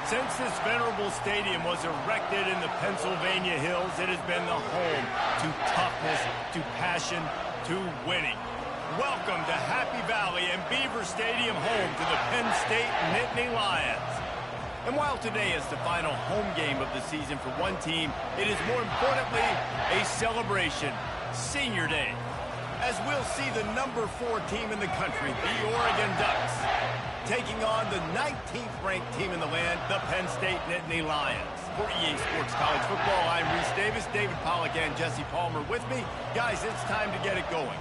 Since this venerable stadium was erected in the Pennsylvania hills, it has been the home to toughness, to passion, to winning. Welcome to Happy Valley and Beaver Stadium, home to the Penn State Nittany Lions. And while today is the final home game of the season for one team, it is more importantly a celebration, Senior Day, as we'll see the number 4 team in the country, the Oregon Ducks, taking on the 19th-ranked team in the land, the Penn State Nittany Lions. For EA Sports College Football, I'm Reese Davis, David Pollack, and Jesse Palmer with me. Guys, it's time to get it going.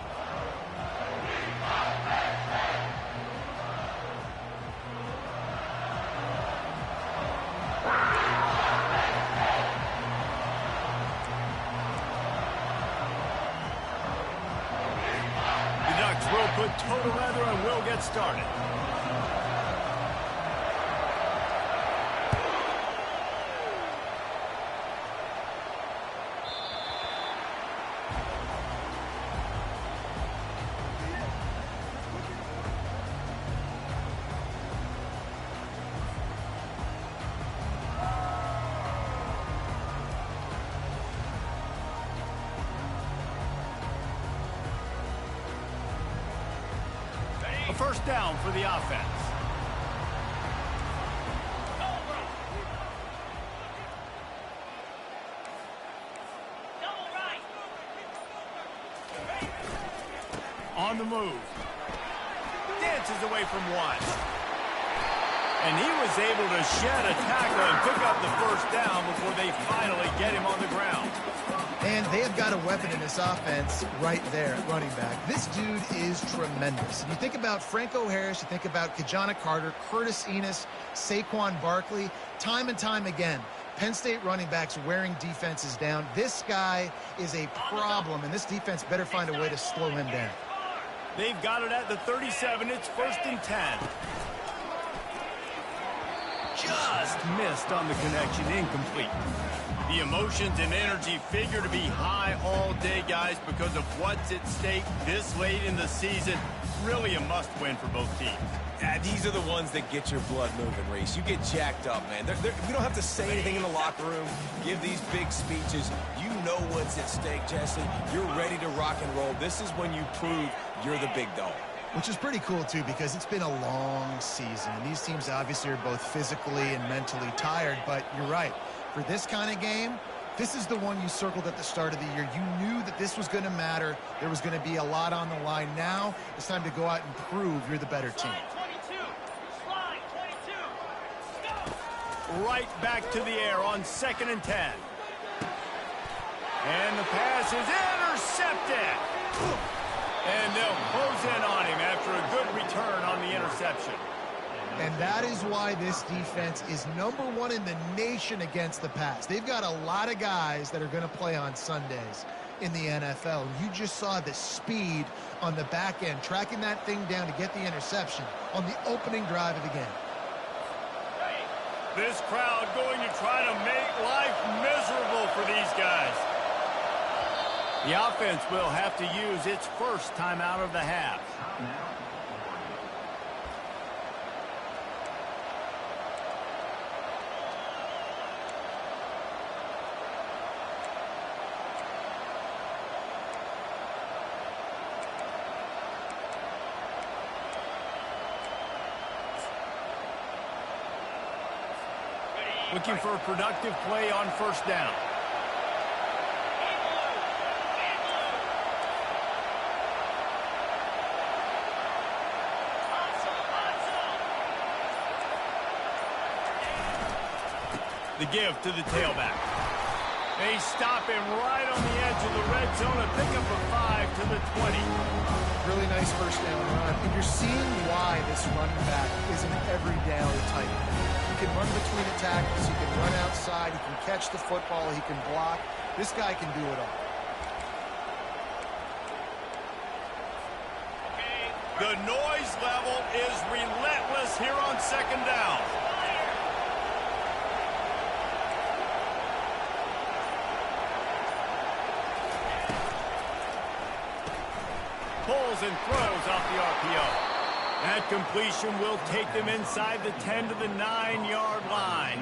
The Ducks will put total leather and will get started. A first down for the offense. On the move. Dances away from one. And he was able to shed a tackle and pick up the first down before they finally get him on the ground. And they have got a weapon in this offense right there at running back. This dude is tremendous. And you think about Franco Harris, you think about Kajana Carter, Curtis Enos, Saquon Barkley, time and time again, Penn State running backs wearing defenses down. This guy is a problem, and this defense better find a way to slow him down. They've got it at the 37. It's 1st and 10. Just missed on the connection, incomplete. The emotions and energy figure to be high all day, guys, because of what's at stake this late in the season. Really a must-win for both teams. Yeah, these are the ones that get your blood moving, Reese. You get jacked up, man. We don't have to say anything in the locker room, give these big speeches. You know what's at stake, Jesse. You're ready to rock and roll. This is when you prove you're the big dog. Which is pretty cool, too, because it's been a long season. And these teams obviously are both physically and mentally tired, but you're right. For this kind of game, this is the one you circled at the start of the year. You knew that this was going to matter. There was going to be a lot on the line. Now it's time to go out and prove you're the better team. Right back to the air on 2nd and 10. And the pass is intercepted. And they'll close in on him after a good return on the interception. And that is why this defense is #1 in the nation against the pass. They've got a lot of guys that are going to play on Sundays in the NFL. You just saw the speed on the back end, tracking that thing down to get the interception on the opening drive of the game. This crowd going to try to make life miserable for these guys. The offense will have to use its first timeout of the half. Looking for a productive play on first down. The give to the tailback. They stop him right on the edge of the red zone and pick up a 5 to the 20. Really nice first down run. And you're seeing why this running back is an every down type. He can run between the tackles, he can run outside, he can catch the football, he can block. This guy can do it all. The noise level is relentless here on 2nd down. Pulls and throws off the RPO. That completion will take them inside the 10 to the 9-yard line.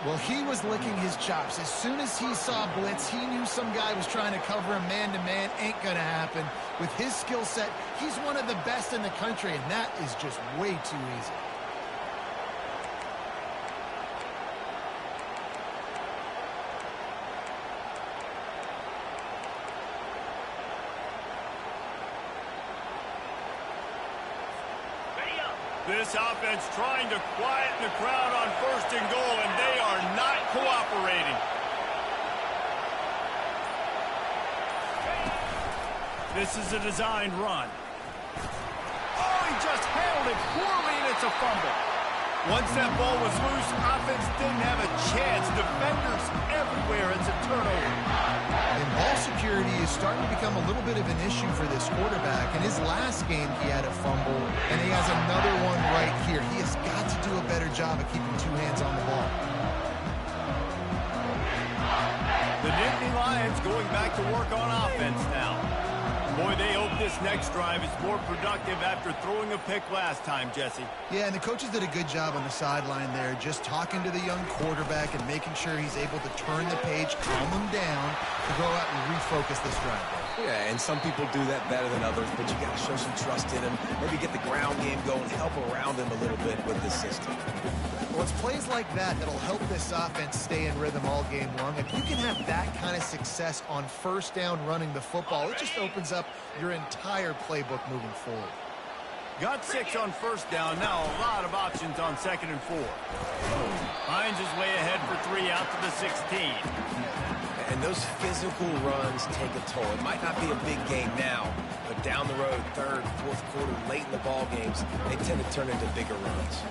Well, he was licking his chops. As soon as he saw blitz, he knew some guy was trying to cover him man-to-man. Ain't gonna happen. With his skill set, he's one of the best in the country, and that is just way too easy. This offense trying to quieten the crowd on 1st and goal, and they are not cooperating. This is a designed run. Oh, he just handled it poorly, and it's a fumble. Once that ball was loose, offense didn't have a chance. Defenders everywhere. It's a turnover. And ball security is starting to become a little bit of an issue for this quarterback. In his last game, he had a fumble, and he has another one right here. He has got to do a better job of keeping two hands on the ball. The Nittany Lions going back to work on offense now. Boy, they hope this next drive is more productive after throwing a pick last time, Jesse. Yeah, and the coaches did a good job on the sideline there, just talking to the young quarterback and making sure he's able to turn the page, calm him down, to go out and refocus this drive. Yeah, and some people do that better than others, but you got to show some trust in him. Maybe get the ground game going, help around him a little bit with this system. Well, it's plays like that that'll help this offense stay in rhythm all game long. If you can have that kind of success on 1st down running the football, it just opens up your entire playbook moving forward. Got 6 on 1st down. Now a lot of options on 2nd and 4. Hines is way ahead for 3 out to the 16. And those physical runs take a toll. It might not be a big game now, but down the road, 3rd, 4th quarter, late in the ball games, they tend to turn into bigger runs.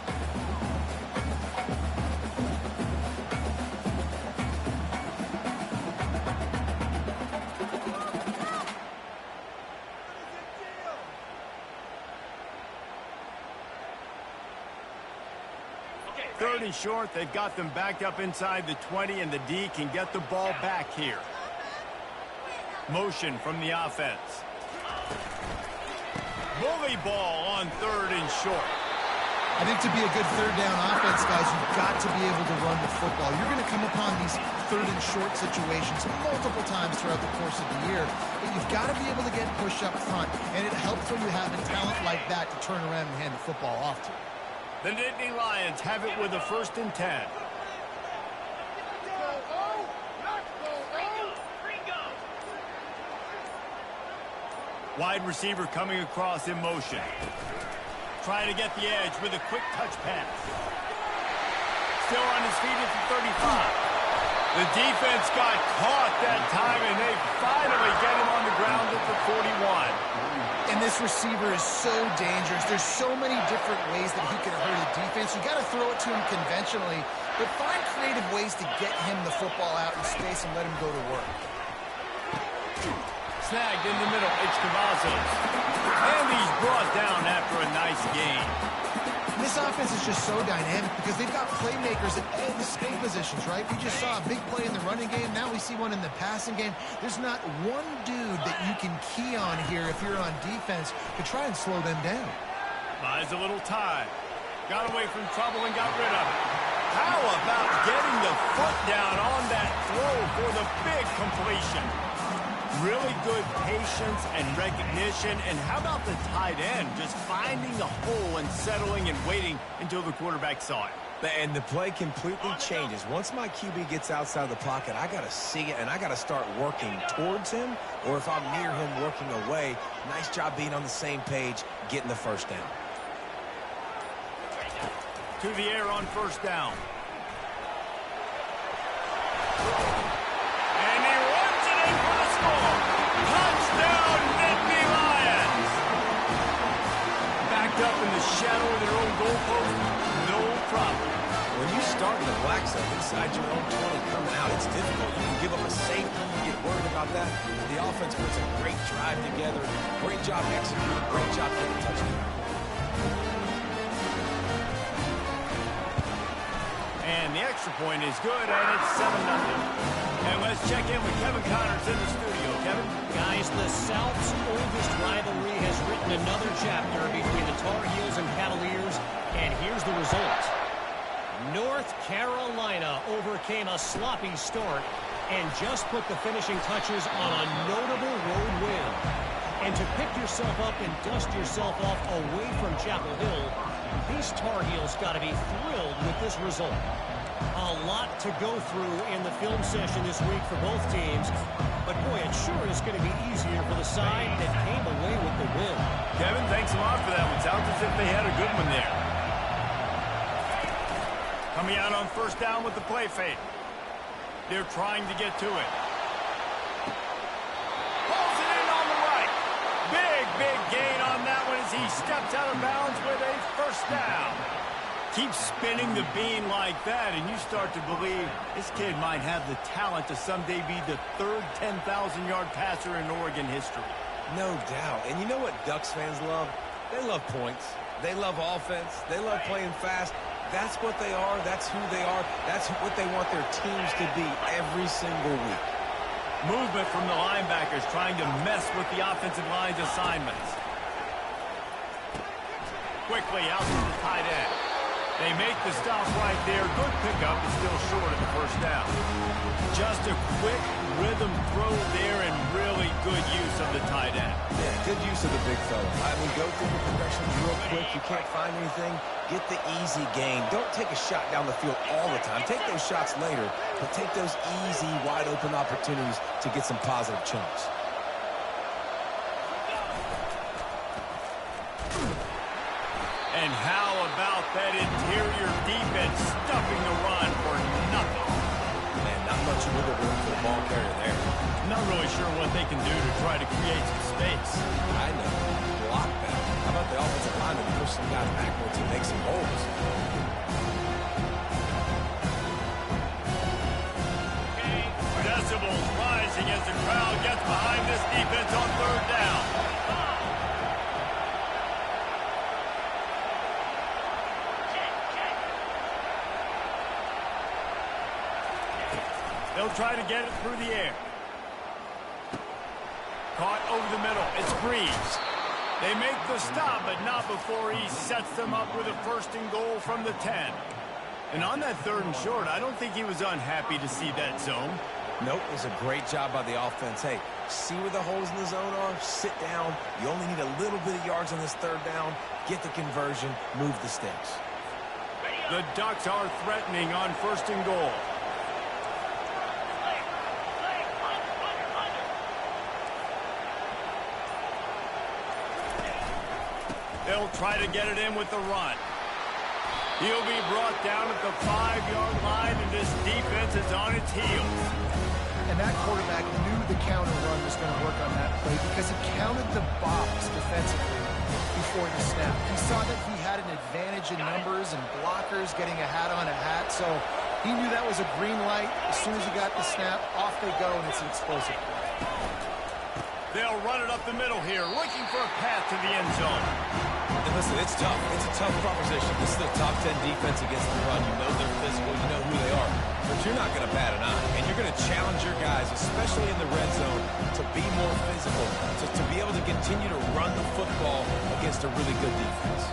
Third and short, they've got them backed up inside the 20, and the D can get the ball back here. Motion from the offense. Bully ball on 3rd and short. I think to be a good 3rd down offense, guys, you've got to be able to run the football. You're going to come upon these 3rd and short situations multiple times throughout the course of the year, but you've got to be able to get push up front, and it helps when you have a talent like that to turn around and hand the football off to. The Nittany Lions have it with a 1st and 10. Wide receiver coming across in motion. Trying to get the edge with a quick touch pass. Still on his feet at the 35. The defense got caught that time, and they finally get him on the ground at the 41. And this receiver is so dangerous. There's so many different ways that he can hurt a defense. You got to throw it to him conventionally, but find creative ways to get him the football out in space and let him go to work. Snagged in the middle, it's Cavazos. And he's brought down after a nice gain. And this offense is just so dynamic because they've got playmakers at all the skill positions, right? We just saw a big play in the running game. Now we see one in the passing game. There's not one dude that you can key on here if you're on defense to try and slow them down. Buys a little time. Got away from trouble and got rid of it. How about getting the foot down on that throw for the big completion? Really good patience and recognition. And how about the tight end just finding the hole and settling and waiting until the quarterback saw it? And the play completely changes. Once my QB gets outside of the pocket, I got to see it, and I got to start working towards him, or if I'm near him, working away. Nice job being on the same page, getting the 1st down. To the air on 1st down. And he runs it in for the score. Touchdown, Nittany Lions. Backed up in the shadow of their own goalpost, no problem. When you start in the black zone inside your own 20 coming out, it's difficult. You can give up a safety, you get worried about that. The offense puts a great drive together. Great job executing, great job getting a touchdown. And the extra point is good, and it's 7-0. And let's check in with Kevin Connors in the studio. Kevin? Guys, the South's oldest rivalry has written another chapter between the Tar Heels and Cavaliers, and here's the result. North Carolina overcame a sloppy start and just put the finishing touches on a notable road win. And to pick yourself up and dust yourself off away from Chapel Hill, these Tar Heels got to be thrilled with this result. A lot to go through in the film session this week for both teams, but boy, it sure is going to be easier for the side that came away with the win. Kevin, thanks a lot for that one. Sounds as if they had a good one there. Coming out on first down with the play fake. They're trying to get to it. Pulls it in on the right. Big gain on that one as he steps out of bounds with a first down. Keep spinning the bean like that, and you start to believe this kid might have the talent to someday be the third 10,000-yard passer in Oregon history. No doubt. And you know what Ducks fans love? They love points. They love offense. They love playing fast. That's what they are. That's who they are. That's what they want their teams to be every single week. Movement from the linebackers trying to mess with the offensive line's assignments. Quickly out to the tight end. They make the stop right there. Good pickup, but still short of the first down. Just a quick rhythm throw there and really good use of the tight end. Yeah, good use of the big fella. I mean, go through the progressions real quick. You can't find anything. Get the easy gain. Don't take a shot down the field all the time. Take those shots later, but take those easy, wide-open opportunities to get some positive chunks. And how about that interior defense stuffing the run for nothing? Man, not much wiggle room for the ball carrier there. Not really sure what they can do to try to create some space. I know. Block better. How about the offensive lineman push some guys backwards and make some holes? Decibels rising as the crowd gets behind this defense on third down. They'll try to get it through the air. Caught over the middle. It's Breeze. They make the stop, but not before he sets them up with a first and goal from the 10. And on that third and short, I don't think he was unhappy to see that zone. Nope, it was a great job by the offense. Hey, see where the holes in the zone are? Sit down. You only need a little bit of yards on this third down. Get the conversion. Move the sticks. The Ducks are threatening on first and goal. They'll try to get it in with the run. He'll be brought down at the 5-yard line, and this defense is on its heels. And that quarterback knew the counter run was going to work on that play because he counted the box defensively before the snap. He saw that he had an advantage in numbers and blockers getting a hat on a hat, so he knew that was a green light. As soon as he got the snap, off they go, and it's an explosive play. They'll run it up the middle here, looking for a path to the end zone. And listen, it's tough. It's a tough proposition. This is a top 10 defense against the run. You know they're physical. You know who they are. But you're not going to bat an eye. And you're going to challenge your guys, especially in the red zone, to be more physical, to be able to continue to run the football against a really good defense.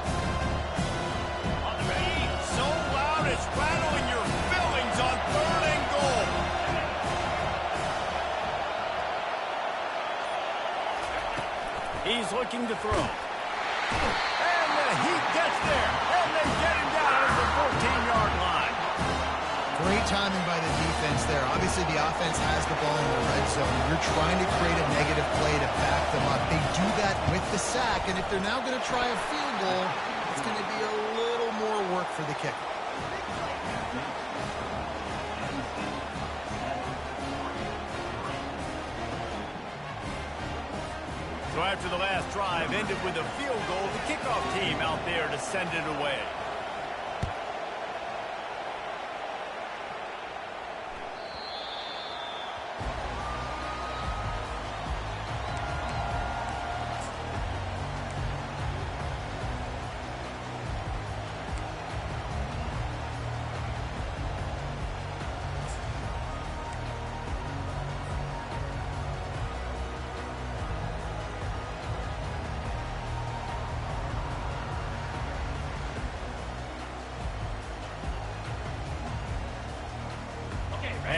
On the ready, so loud it's rattling your fillings on third and goal. He's looking to throw. And the Heat gets there. And they get him down at the 14-yard line. Great timing by the defense there. Obviously, the offense has the ball in the red zone. You're trying to create a negative play to back them up. They do that with the sack, and if they're now going to try a field goal, it's going to be a little more work for the kicker. So after the last drive ended with a field goal, the kickoff team out there to send it away.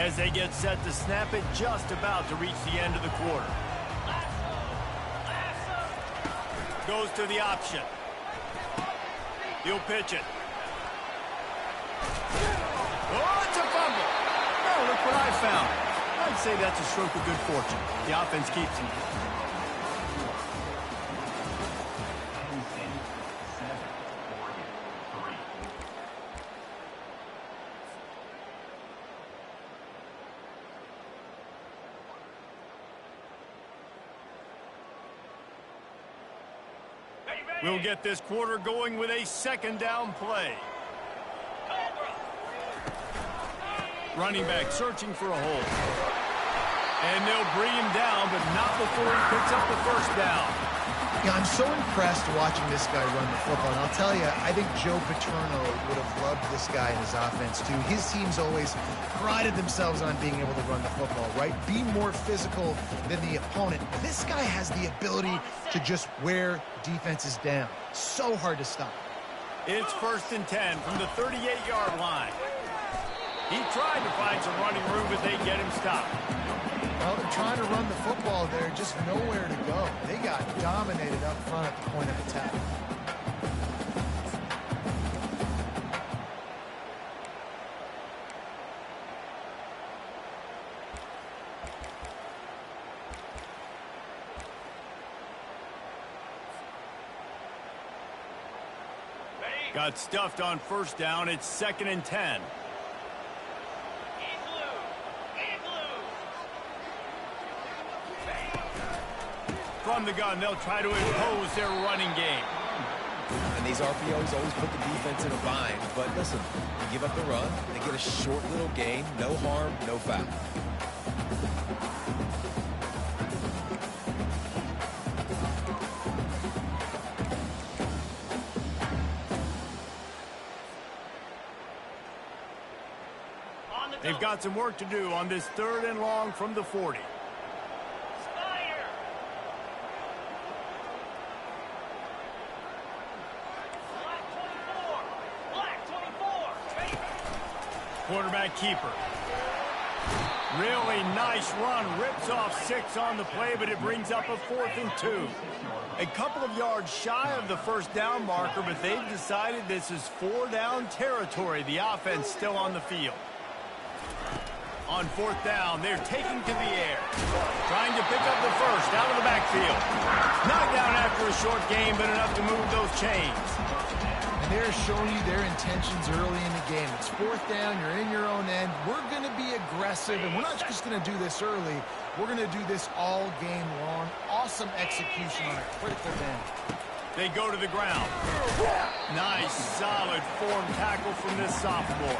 as they get set to snap it just about to reach the end of the quarter. Goes to the option. He'll pitch it. Oh, it's a fumble. Oh, look what I found. I'd say that's a stroke of good fortune. The offense keeps him. We'll get this quarter going with a second down play. Running back searching for a hole. And they'll bring him down, but not before he picks up the first down. Yeah, I'm so impressed watching this guy run the football. And I'll tell you, I think Joe Paterno would have loved this guy in his offense, too. His teams always prided themselves on being able to run the football, right? Be more physical than the opponent. This guy has the ability to just wear defenses down. So hard to stop. It's 1st and 10 from the 38-yard line. He tried to find some running room, but they get him stopped. Well, they're trying to run the football there, just nowhere to go. They got dominated up front at the point of attack. Got stuffed on first down. It's 2nd and 10. From the gun, they'll try to impose their running game. And these RPOs always put the defense in a bind. But listen, you give up the run, they get a short little gain, no harm, no foul. They've got some work to do on this 3rd and long from the 40. Quarterback keeper. Really nice run. Rips off 6 on the play, but it brings up a 4th and 2. A couple of yards shy of the first down marker, but they've decided this is 4-down territory. The offense still on the field. On 4th down, they're taking to the air. Trying to pick up the first out of the backfield. Knocked down after a short gain, but enough to move those chains. And they're showing you their intentions early in the game. It's 4th down, you're in your own end. We're going to be aggressive, and we're not just going to do this early. We're going to do this all game long. Awesome execution on a critical down. They go to the ground. Nice, solid form tackle from this sophomore.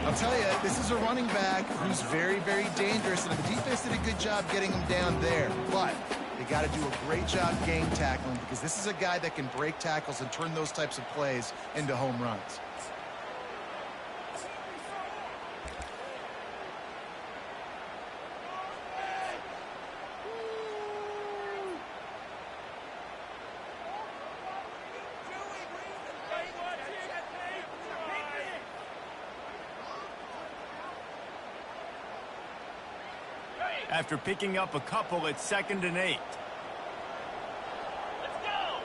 I'll tell you, this is a running back who's very, very dangerous, and the defense did a good job getting him down there. But they got to do a great job game tackling, because this is a guy that can break tackles and turn those types of plays into home runs. After picking up a couple, it's 2nd and 8. Let's go.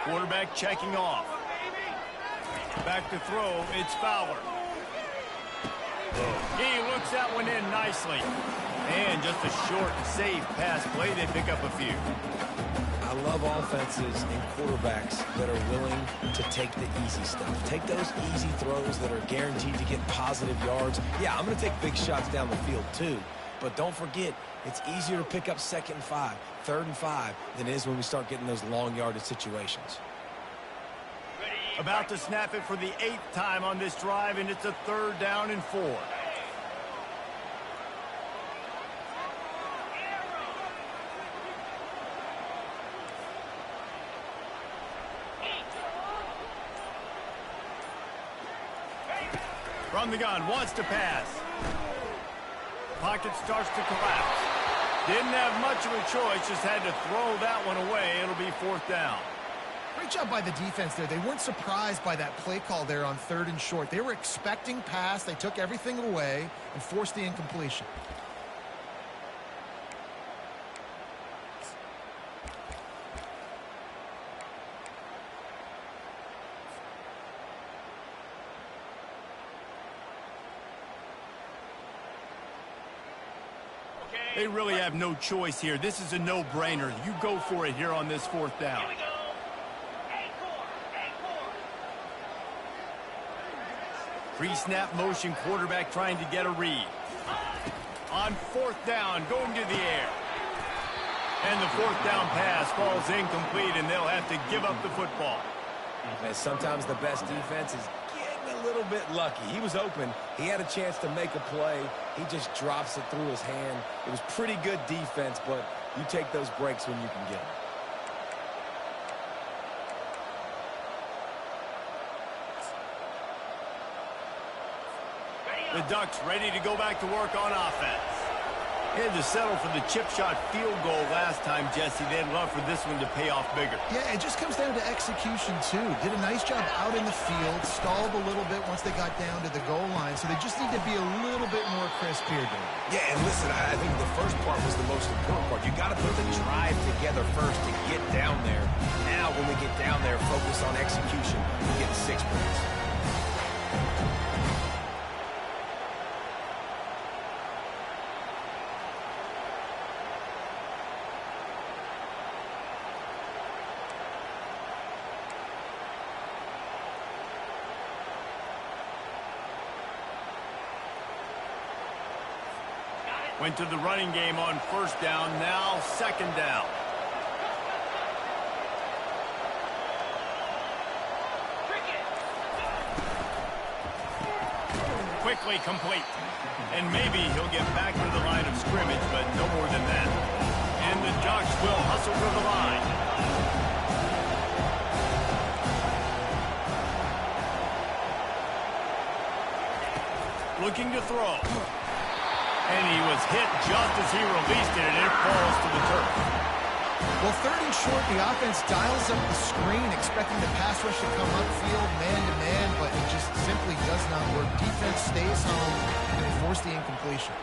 Quarterback checking off. Back to throw, it's Fowler. He looks that one in nicely. And just a short, safe pass play, they pick up a few. I love offenses and quarterbacks that are willing to take the easy stuff. Take those easy throws that are guaranteed to get positive yards. Yeah, I'm going to take big shots down the field too. But don't forget, it's easier to pick up 2nd and 5, 3rd and 5 than it is when we start getting those long yardage situations. About to snap it for the 8th time on this drive, and it's a 3rd down and 4. From the gun, wants to pass. Pocket starts to collapse. Didn't have much of a choice, just had to throw that one away. It'll be 4th down. Great job by the defense there. They weren't surprised by that play call there on 3rd and short. They were expecting pass. They took everything away and forced the incompletion. They really have no choice here. This is a no-brainer. You go for it here on this 4th down. Pre-snap motion, quarterback trying to get a read. On 4th down, going to the air. And the 4th down pass falls incomplete, and they'll have to give up the football. And sometimes the best defense is getting a little bit lucky. He was open. He had a chance to make a play. He just drops it through his hand. It was pretty good defense, but you take those breaks when you can get them. The Ducks ready to go back to work on offense. They had to settle for the chip shot field goal last time, Jesse. They'd love for this one to pay off bigger. Yeah, it just comes down to execution, too. Did a nice job out in the field, stalled a little bit once they got down to the goal line, so they just need to be a little bit more crisp here, Dave. Yeah, and listen, I think the first part was the most important part. You got to put the drive together first to get down there. Now, when we get down there, focus on execution. We get 6 points. Went to the running game on 1st down, now 2nd down. Quickly complete. And maybe he'll get back to the line of scrimmage, but no more than that. And the Ducks will hustle to the line. Looking to throw. And he was hit just as he released it, and it falls to the turf. Well, 3rd and short, the offense dials up the screen, expecting the pass rush to come upfield, man-to-man, but it just simply does not work. Defense stays home, and they force the incompletion.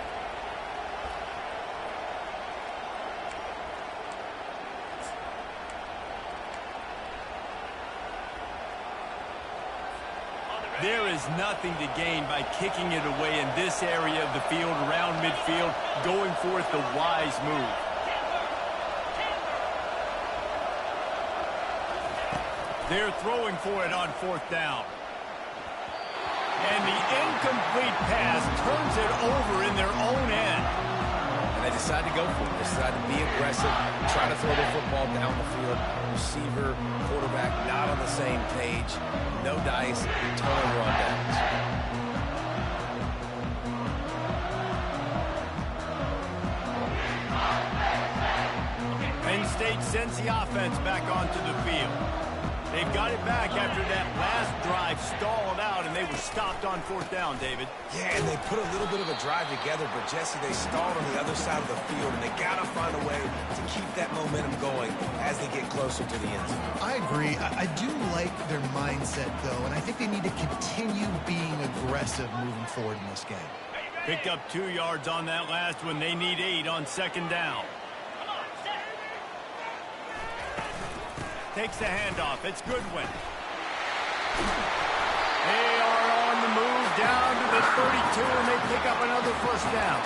There is nothing to gain by kicking it away in this area of the field, around midfield, going for it the wise move. They're throwing for it on 4th down. And the incomplete pass turns it over in their own end. And they decide to go for it. They decide to be aggressive, try to throw the football down the field. Receiver, quarterback, not on the same page. No dice, ton of rundowns. Penn State sends the offense back onto the field. They've got it back after that last drive stalled out, and they were stopped on 4th down, David. Yeah, and they put a little bit of a drive together, but, Jesse, they stalled on the other side of the field, and they got to find a way to keep that momentum going as they get closer to the end zone. I agree. I do like their mindset, though, and I think they need to continue being aggressive moving forward in this game. Picked up 2 yards on that last one. They need 8 on 2nd down. Takes the handoff. It's Goodwin. They are on the move down to the 32, and they pick up another 1st down.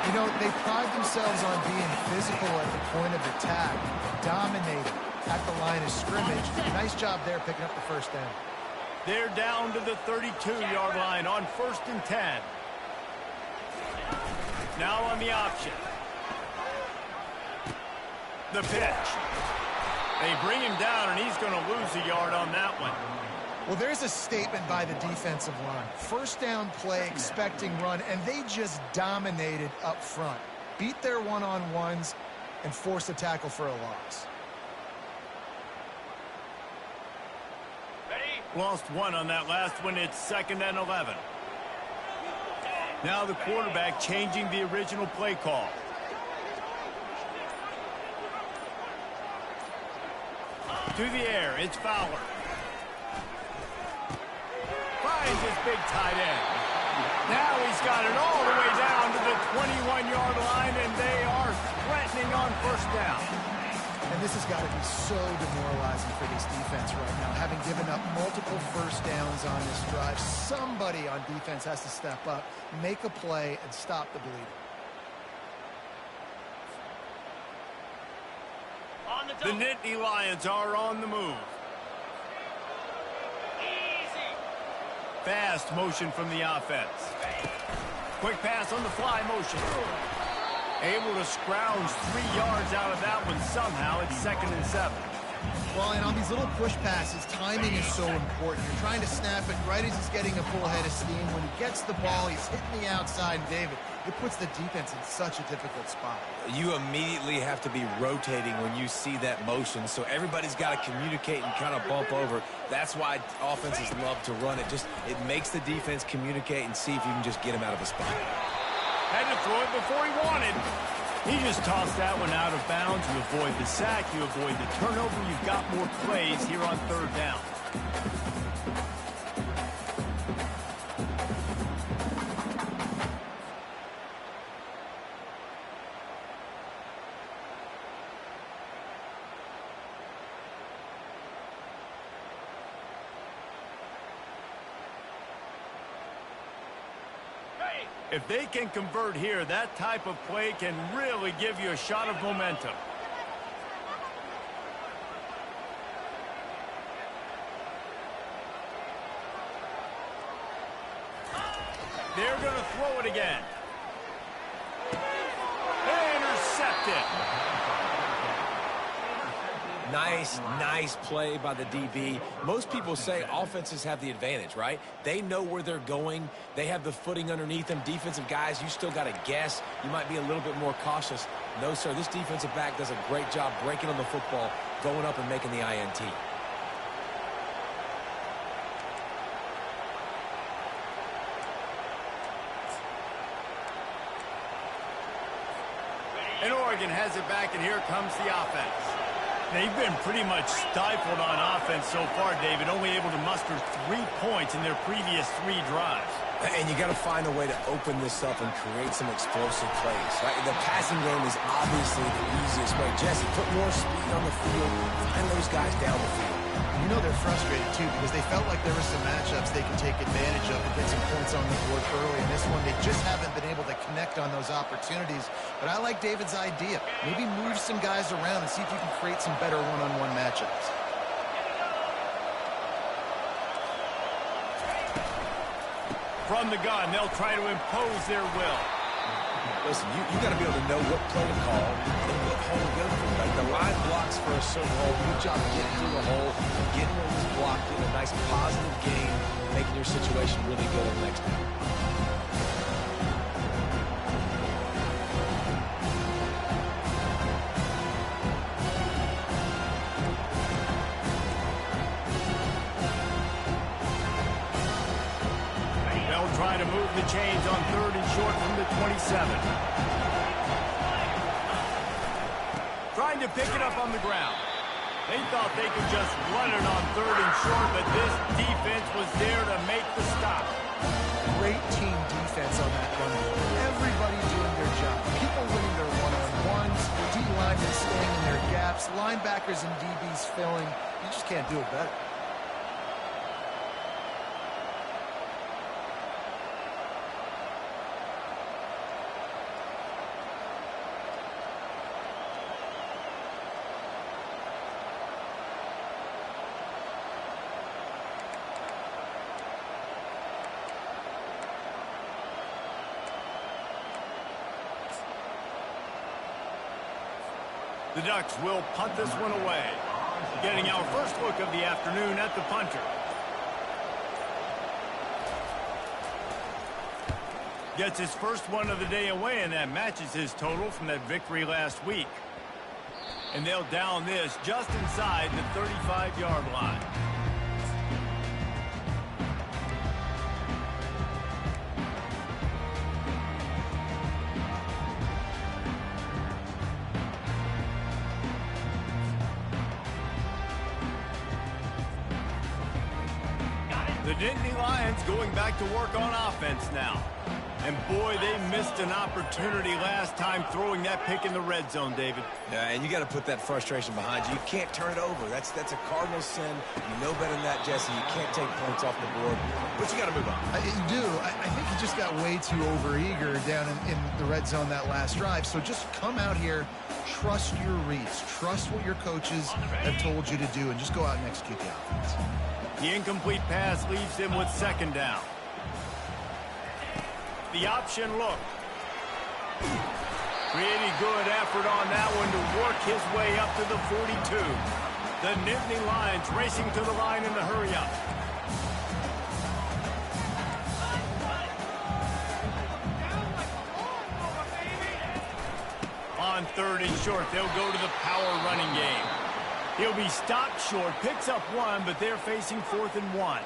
You know, they pride themselves on being physical at the point of attack, dominating at the line of scrimmage. Nice job there picking up the 1st down. They're down to the 32-yard line on 1st and 10. Now on the option. The pitch. They bring him down, and he's going to lose a yard on that one. Well, there's a statement by the defensive line. 1st down play, expecting run, and they just dominated up front. Beat their one-on-ones and forced a tackle for a loss. Lost 1 on that last one. It's 2nd and 11. Now the quarterback changing the original play call. To through the air. It's Fowler. Finds his big tight end. Now he's got it all the way down to the 21-yard line, and they are threatening on first down. And this has got to be so demoralizing for this defense right now. Having given up multiple first downs on this drive, somebody on defense has to step up, make a play, and stop the bleeding. The Nittany Lions are on the move. Fast motion from the offense. Quick pass on the fly motion. Able to scrounge 3 yards out of that one somehow. It's 2nd and 7. Well, and on these little push passes, timing is so important. You're trying to snap it right as he's getting a full head of steam. When he gets the ball, he's hitting the outside. David, it puts the defense in such a difficult spot. You immediately have to be rotating when you see that motion, so everybody's got to communicate and kind of bump over. That's why offenses love to run it. It makes the defense communicate and see if you can just get him out of a spot. Had to throw it before he wanted. He just tossed that one out of bounds. You avoid the sack, you avoid the turnover. You've got more plays here on 3rd down. If they can convert here, that type of play can really give you a shot of momentum. They're going to throw it again. Intercepted. Nice play by the DB. Most people say offenses have the advantage, right? They know where they're going. They have the footing underneath them. Defensive guys, you still got to guess. You might be a little bit more cautious. No, sir, this defensive back does a great job breaking on the football, going up and making the INT. And Oregon has it back, and here comes the offense. They've been pretty much stifled on offense so far, David, only able to muster 3 points in their previous 3 drives. And you got to find a way to open this up and create some explosive plays. Right? The passing game is obviously the easiest way. Jesse, put more speed on the field. Find those guys down the field. You know they're frustrated, too, because they felt like there were some matchups they could take advantage of and get some points on the board early. In this one, they just haven't been able to connect on those opportunities. But I like David's idea. Maybe move some guys around and see if you can create some better one-on-one matchups. From the gun, they'll try to impose their will. Listen, you got to be able to know what play to call and what hole to go through. Like the line blocks for a certain hole. Good job getting through the hole, getting where this block, getting a nice positive gain, making your situation really good on the next time. They'll try to move the chains on 3rd and short from the 27. Trying to pick it up on the ground. They thought they could just run it on 3rd and short, but this defense was there to make the stop. Great team defense on that run. Everybody doing their job. People winning their one-on-ones, D-linemen staying in their gaps, linebackers and DBs filling. You just can't do it better. The Ducks will punt this one away. Getting our first look of the afternoon at the punter. Gets his first one of the day away, and that matches his total from that victory last week. And they'll down this just inside the 35-yard line. The Nittany Lions going back to work on offense now. And boy, they missed an opportunity last time throwing that pick in the red zone, David. Yeah, and you got to put that frustration behind you. You can't turn it over. That's a cardinal sin. You know better than that, Jesse. You can't take points off the board, but you got to move on. You do. I think he just got way too overeager down in the red zone that last drive. So just come out here, trust your reads, trust what your coaches have told you to do, and just go out and execute the offense. The incomplete pass leaves him with second down. The option look. Pretty good effort on that one to work his way up to the 42. The Nittany Lions racing to the line in the hurry-up. On third and short, they'll go to the power running game. He'll be stopped short, picks up one, but they're facing 4th and 1.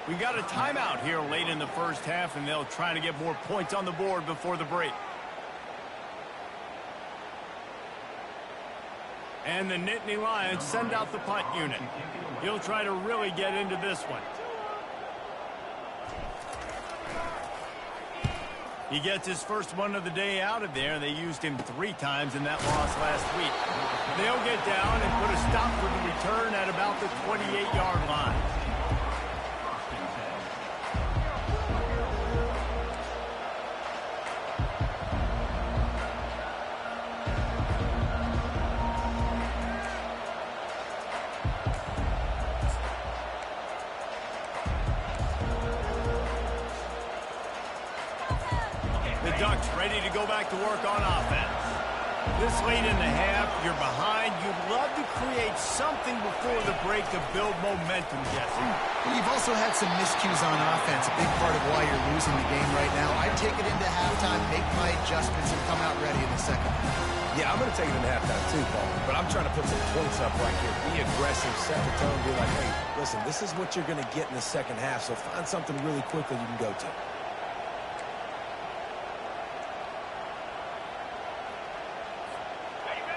We got a timeout here late in the first half, and they'll try to get more points on the board before the break. And the Nittany Lions send out the punt unit. He'll try to really get into this one. He gets his first one of the day out of there. They used him 3 times in that loss last week. They'll get down and put a stop for the return at about the 28-yard line. Ducks ready to go back to work on offense. This late in the half, you're behind. You'd love to create something before the break to build momentum, Jesse. You've also had some miscues on offense, a big part of why you're losing the game right now. I'd take it into halftime, make my adjustments, and come out ready in the second. Yeah, I'm going to take it into halftime too, Paul. But I'm trying to put some points up right here. Be aggressive, set the tone, be like, hey, listen, this is what you're going to get in the second half, so find something really quickly you can go to.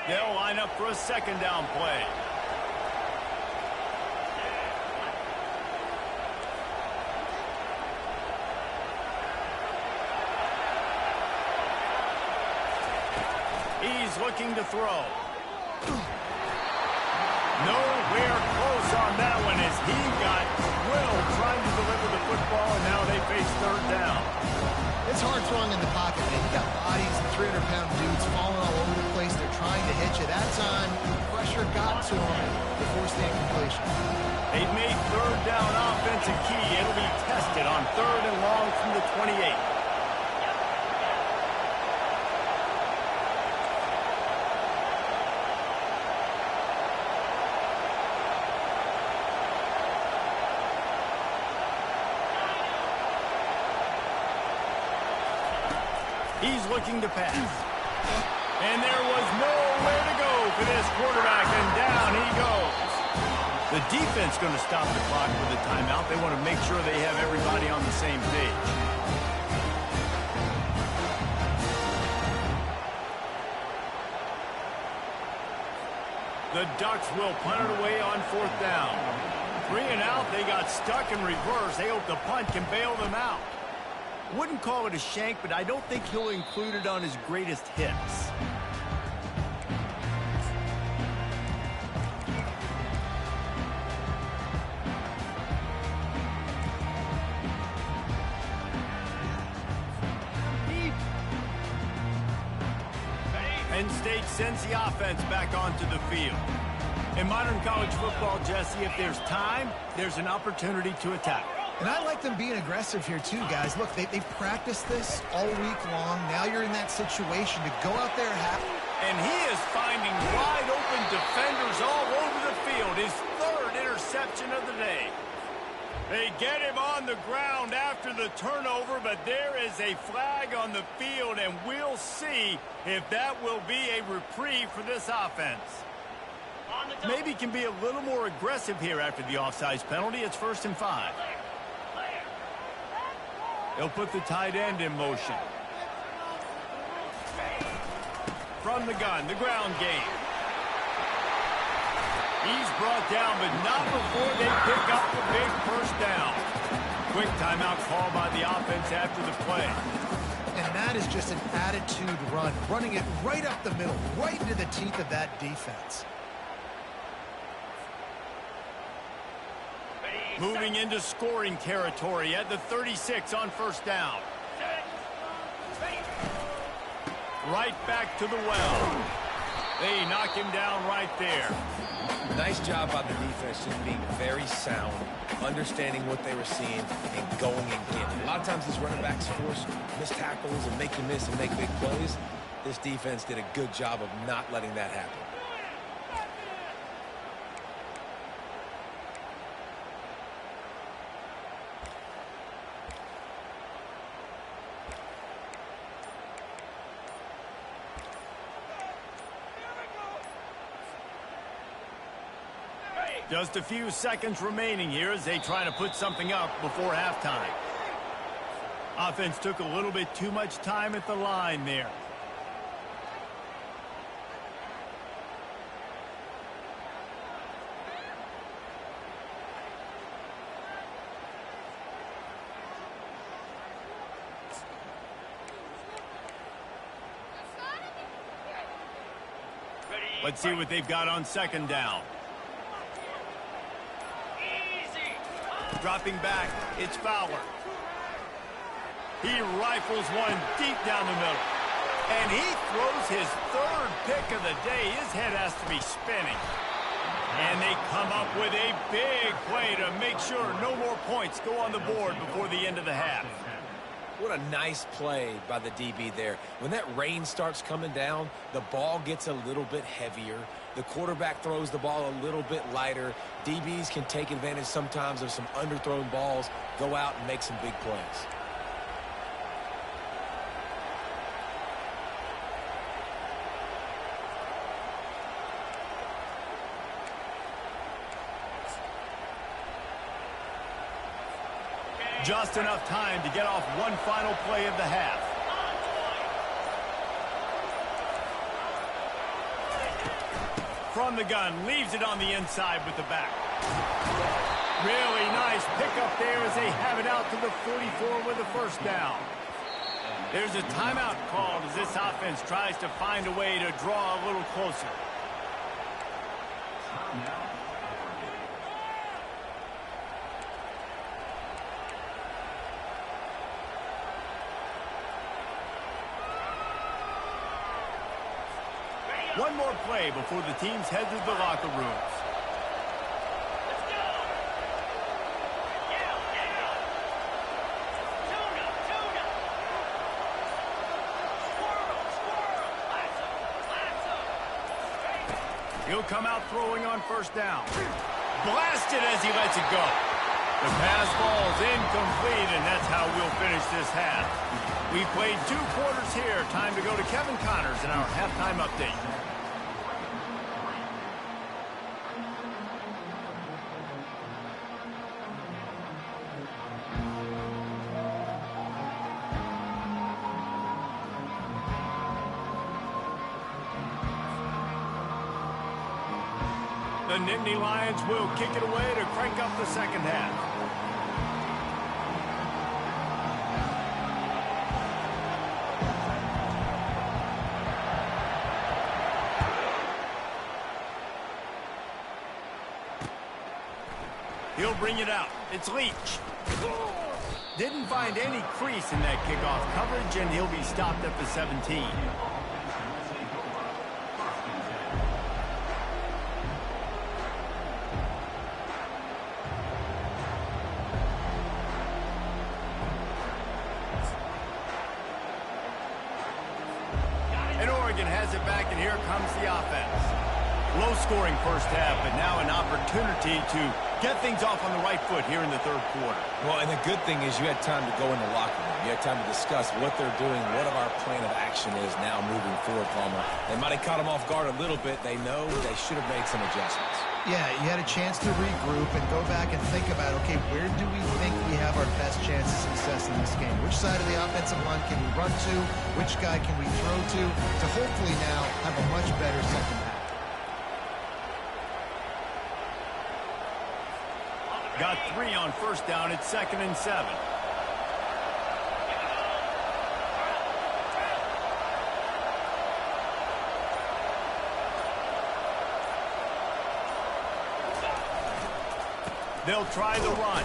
They'll line up for a second down play. He's looking to throw. Nowhere close on that one as he got Will trying to deliver the football, and now they face third down. It's hard throwing in the pocket, man. You got bodies and 300-pound dudes falling all over the place. They're trying to hit you. That time, pressure got to him to force the incompletion. They've made third down offense a key. It'll be tested on 3rd and long from the 28. He's looking to pass. And there was nowhere to go for this quarterback, and down he goes. The defense going to stop the clock with a timeout. They want to make sure they have everybody on the same page. The Ducks will punt it away on 4th down. 3 and out, they got stuck in reverse. They hope the punt can bail them out. Wouldn't call it a shank, but I don't think he'll include it on his greatest hits. Penn State sends the offense back onto the field. In modern college football, Jesse, if there's time, there's an opportunity to attack. And I like them being aggressive here too, guys. Look, they've practiced this all week long. Now you're in that situation to go out there and he is finding wide open defenders all over the field. His 3rd interception of the day. They get him on the ground after the turnover, but there is a flag on the field, and we'll see if that will be a reprieve for this offense. Maybe can be a little more aggressive here after the offsides penalty. It's 1st and 5. They'll put the tight end in motion. From the gun, the ground game. He's brought down, but not before they pick up the big first down. Quick timeout call by the offense after the play. And that is just an attitude run, running it right up the middle, right into the teeth of that defense. Moving into scoring territory at the 36 on first down. Right back to the well. They knock him down right there. Nice job by the defense, just being very sound, understanding what they were seeing, and going and getting it. A lot of times these running backs force missed tackles and make you miss and make big plays. This defense did a good job of not letting that happen. Just a few seconds remaining here as they try to put something up before halftime. Offense took a little bit too much time at the line there. Let's see what they've got on second down. Dropping back, it's Fowler. He rifles one deep down the middle. And he throws his third pick of the day. His head has to be spinning. And they come up with a big play to make sure no more points go on the board before the end of the half. What a nice play by the DB there. When that rain starts coming down, the ball gets a little bit heavier. The quarterback throws the ball a little bit lighter. DBs can take advantage sometimes of some underthrown balls, go out and make some big plays. Just enough time to get off one final play of the half. From the gun, leaves it on the inside with the back. Really nice pickup there as they have it out to the 44 with a first down. There's a timeout called as this offense tries to find a way to draw a little closer. One more play before the teams head to the locker rooms. He'll come out throwing on first down. Blasted as he lets it go. The pass falls incomplete, and that's how we'll finish this half. We played 2 quarters here. Time to go to Kevin Connors in our halftime update. The Nittany Lions will kick it away to crank up the second half. He'll bring it out. It's Leach. Didn't find any crease in that kickoff coverage, and he'll be stopped at the 17. And Oregon has it back, and here comes the offense. Low-scoring first half, but now an opportunity to get things off on the right foot here in the third quarter. Well, and the good thing is you had time to go in the locker room. You had time to discuss what they're doing, what our plan of action is now moving forward, Palmer. They might have caught them off guard a little bit. They know they should have made some adjustments. Yeah, you had a chance to regroup and go back and think about, okay, where do we think we have our best chance of success in this game? Which side of the offensive line can we run to? Which guy can we throw to hopefully now have a much better second half? Got 3 on first down. It's 2nd and 7. They'll try the run.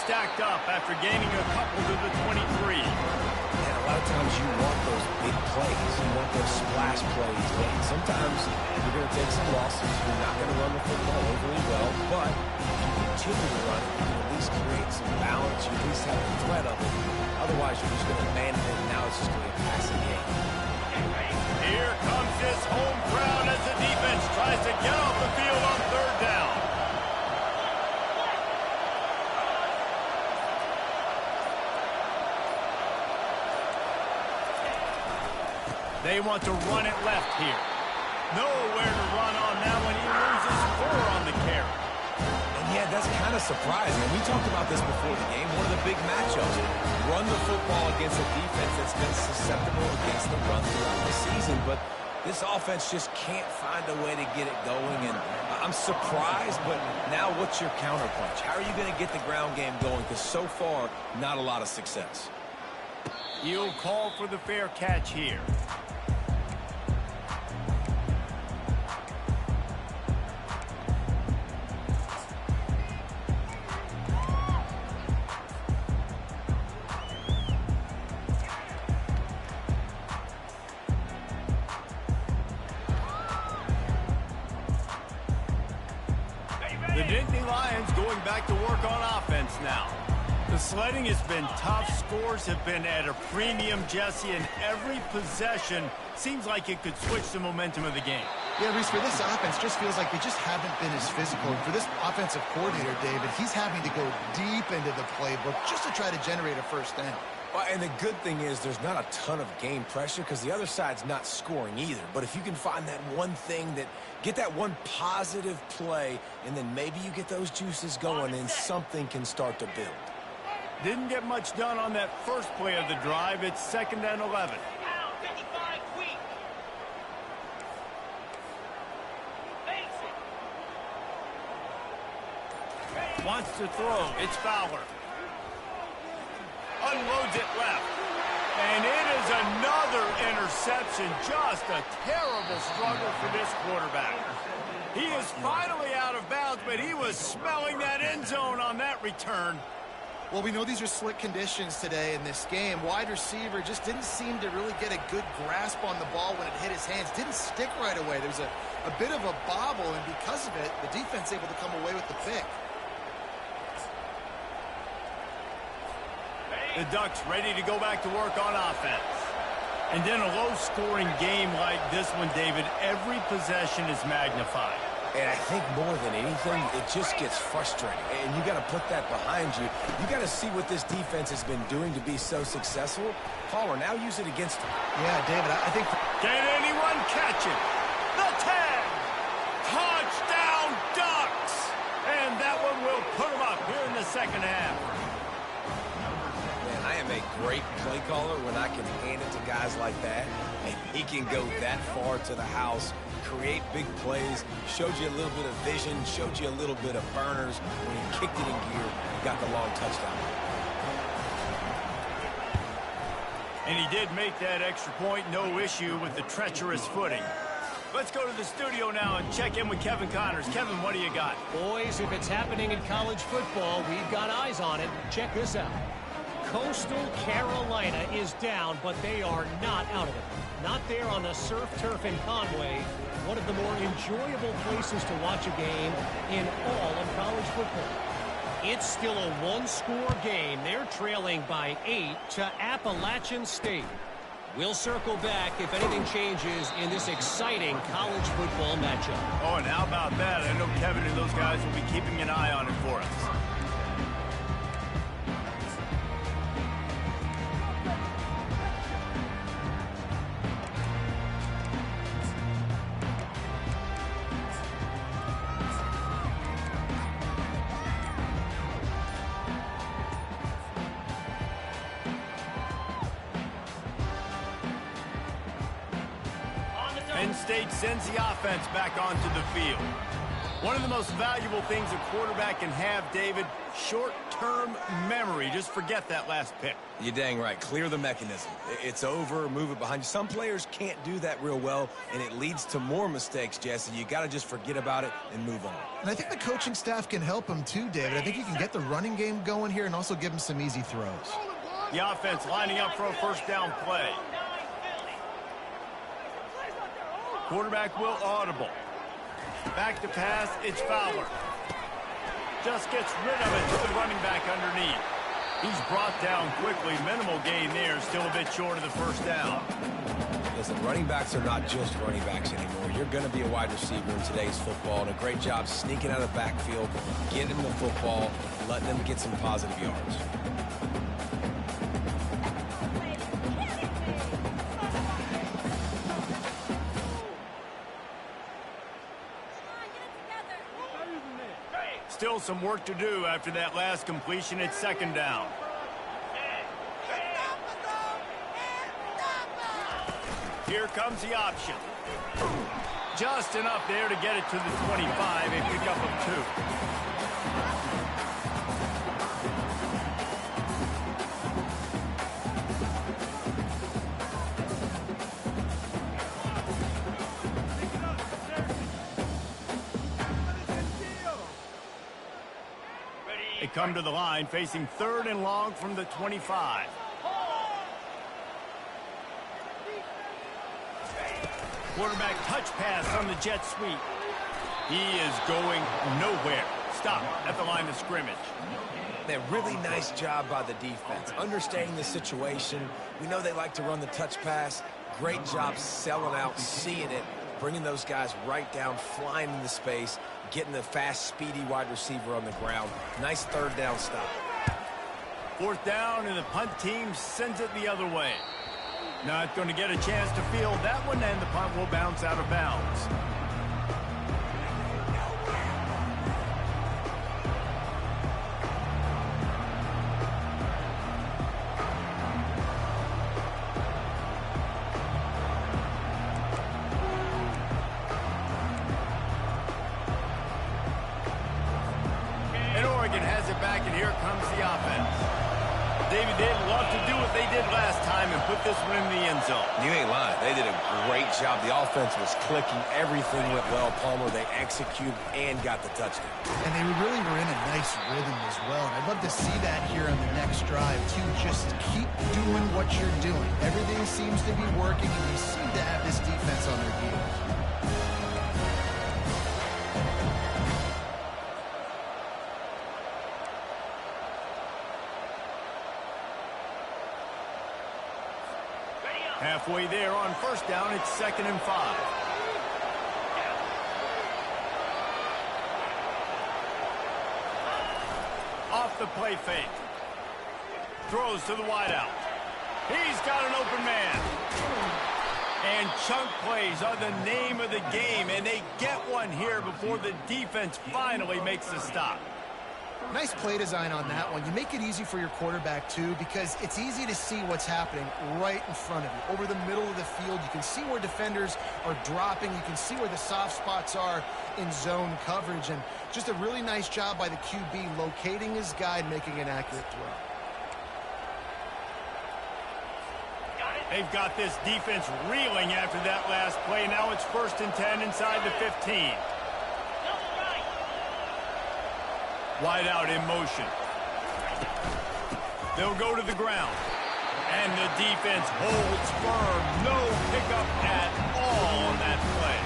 Stacked up after gaining a couple to the 23. And a lot of times you want those big plays. You want those splash plays. But sometimes you're going to take some losses. You're not going to run the football overly well. But if you continue to run it, you can at least create some balance. You at least have the threat of it. Otherwise, you're just going to man it, and now it's just going to be a passing game. Here comes this home crowd as the defense tries to get off the field on 3rd down. They want to run it left here. Nowhere to run on that one. He loses 4 on the carry. And yeah, that's kind of surprising. And we talked about this before the game. One of the big matchups. Run the football against a defense that's been susceptible against the run throughout the season. But this offense just can't find a way to get it going. And I'm surprised, but now what's your counterpunch? How are you going to get the ground game going? Because so far, not a lot of success. He'll call for the fair catch here. The Nittany Lions going back to work on offense now. The sledding has been tough. Scores have been at a premium, Jesse, and every possession seems like it could switch the momentum of the game. Yeah, Reese, for this offense, just feels like they just haven't been as physical. And for this offensive coordinator, David, he's having to go deep into the playbook just to try to generate a first down. Well, and the good thing is there's not a ton of game pressure because the other side's not scoring either. But if you can find that one thing get that one positive play, and then maybe you get those juices going and something can start to build. Didn't get much done on that first play of the drive. It's 2nd and 11. Wants to throw. It's Fowler. Unloads it left. And it is another interception. Just a terrible struggle for this quarterback. He is finally out of bounds, but he was smelling that end zone on that return. Well, we know these are slick conditions today in this game. Wide receiver just didn't seem to really get a good grasp on the ball when it hit his hands. Didn't stick right away. There was a bit of a bobble, and because of it, the defense able to come away with the pick. The Ducks ready to go back to work on offense. And in a low-scoring game like this one, David, every possession is magnified. And I think more than anything, it just gets frustrating. And you got to put that behind you. You got to see what this defense has been doing to be so successful. Caller, now use it against them. Yeah, David, I think... Can anyone catch it? The tag! Touchdown, Ducks! And that one will put them up here in the second half. Man, I am a great play caller when I can hand it to guys like that. And he can go that far to the house, create big plays, showed you a little bit of vision, showed you a little bit of burners when he kicked it in gear and got the long touchdown. And he did make that extra point, no issue with the treacherous footing. Let's go to the studio now and check in with Kevin Connors. Kevin, what do you got? Boys, if it's happening in college football, we've got eyes on it. Check this out. Coastal Carolina is down, but they are not out of it. Not there on the surf turf in Conway, one of the more enjoyable places to watch a game in all of college football. It's still a one-score game. They're trailing by 8 to Appalachian State. We'll circle back if anything changes in this exciting college football matchup. Oh, and how about that? I know Kevin and those guys will be keeping an eye on it for us. Penn State sends the offense back onto the field. One of the most valuable things a quarterback can have, David, short-term memory. Just forget that last pick. You're dang right. Clear the mechanism. It's over, move it behind you. Some players can't do that real well, and it leads to more mistakes, Jesse. You got to just forget about it and move on. And I think the coaching staff can help him too, David. I think you can get the running game going here and also give him some easy throws. The offense lining up for a first down play. Quarterback will audible. Back to pass, it's Fowler. Just gets rid of it to the running back underneath. He's brought down quickly. Minimal gain there, still a bit short of the first down. Listen, running backs are not just running backs anymore. You're going to be a wide receiver in today's football, and a great job sneaking out of the backfield, getting them the football, letting them get some positive yards. Still some work to do after that last completion. It's second down. Here comes the option. Just enough there to get it to the 25. A pickup of 2. They come to the line facing 3rd and long from the 25. Quarterback touch pass on the jet sweep. He is going nowhere. Stop at the line of scrimmage. A really nice job by the defense, understanding the situation. We know they like to run the touch pass. Great job selling out, seeing it, bringing those guys right down, flying into space, getting the fast, speedy wide receiver on the ground. Nice 3rd down stop. 4th down, and the punt team sends it the other way. Not going to get a chance to field that one, and the punt will bounce out of bounds. And Oregon has it back, and here comes the offense. David, they'd love to do what they did last time and put this one in the end zone. You ain't lying. They did a great job. The offense was clicking. Everything went well. Palmer, they executed and got the touchdown. And they really were in a nice rhythm as well. And I'd love to see that here on the next drive, too. Just keep doing what you're doing. Everything seems to be working, and you seem to have this defense on their heels. Halfway there on 1st down, it's 2nd and 5. Off the play fake. Throws to the wideout. He's got an open man. And chunk plays are the name of the game, and they get one here before the defense finally makes the stop. Nice play design on that one. You make it easy for your quarterback, too, because it's easy to see what's happening right in front of you. Over the middle of the field, you can see where defenders are dropping. You can see where the soft spots are in zone coverage. And just a really nice job by the QB locating his guy and making an accurate throw. They've got this defense reeling after that last play. Now it's 1st and 10 inside the 15. Wide out in motion. They'll go to the ground. And the defense holds firm. No pickup at all on that play.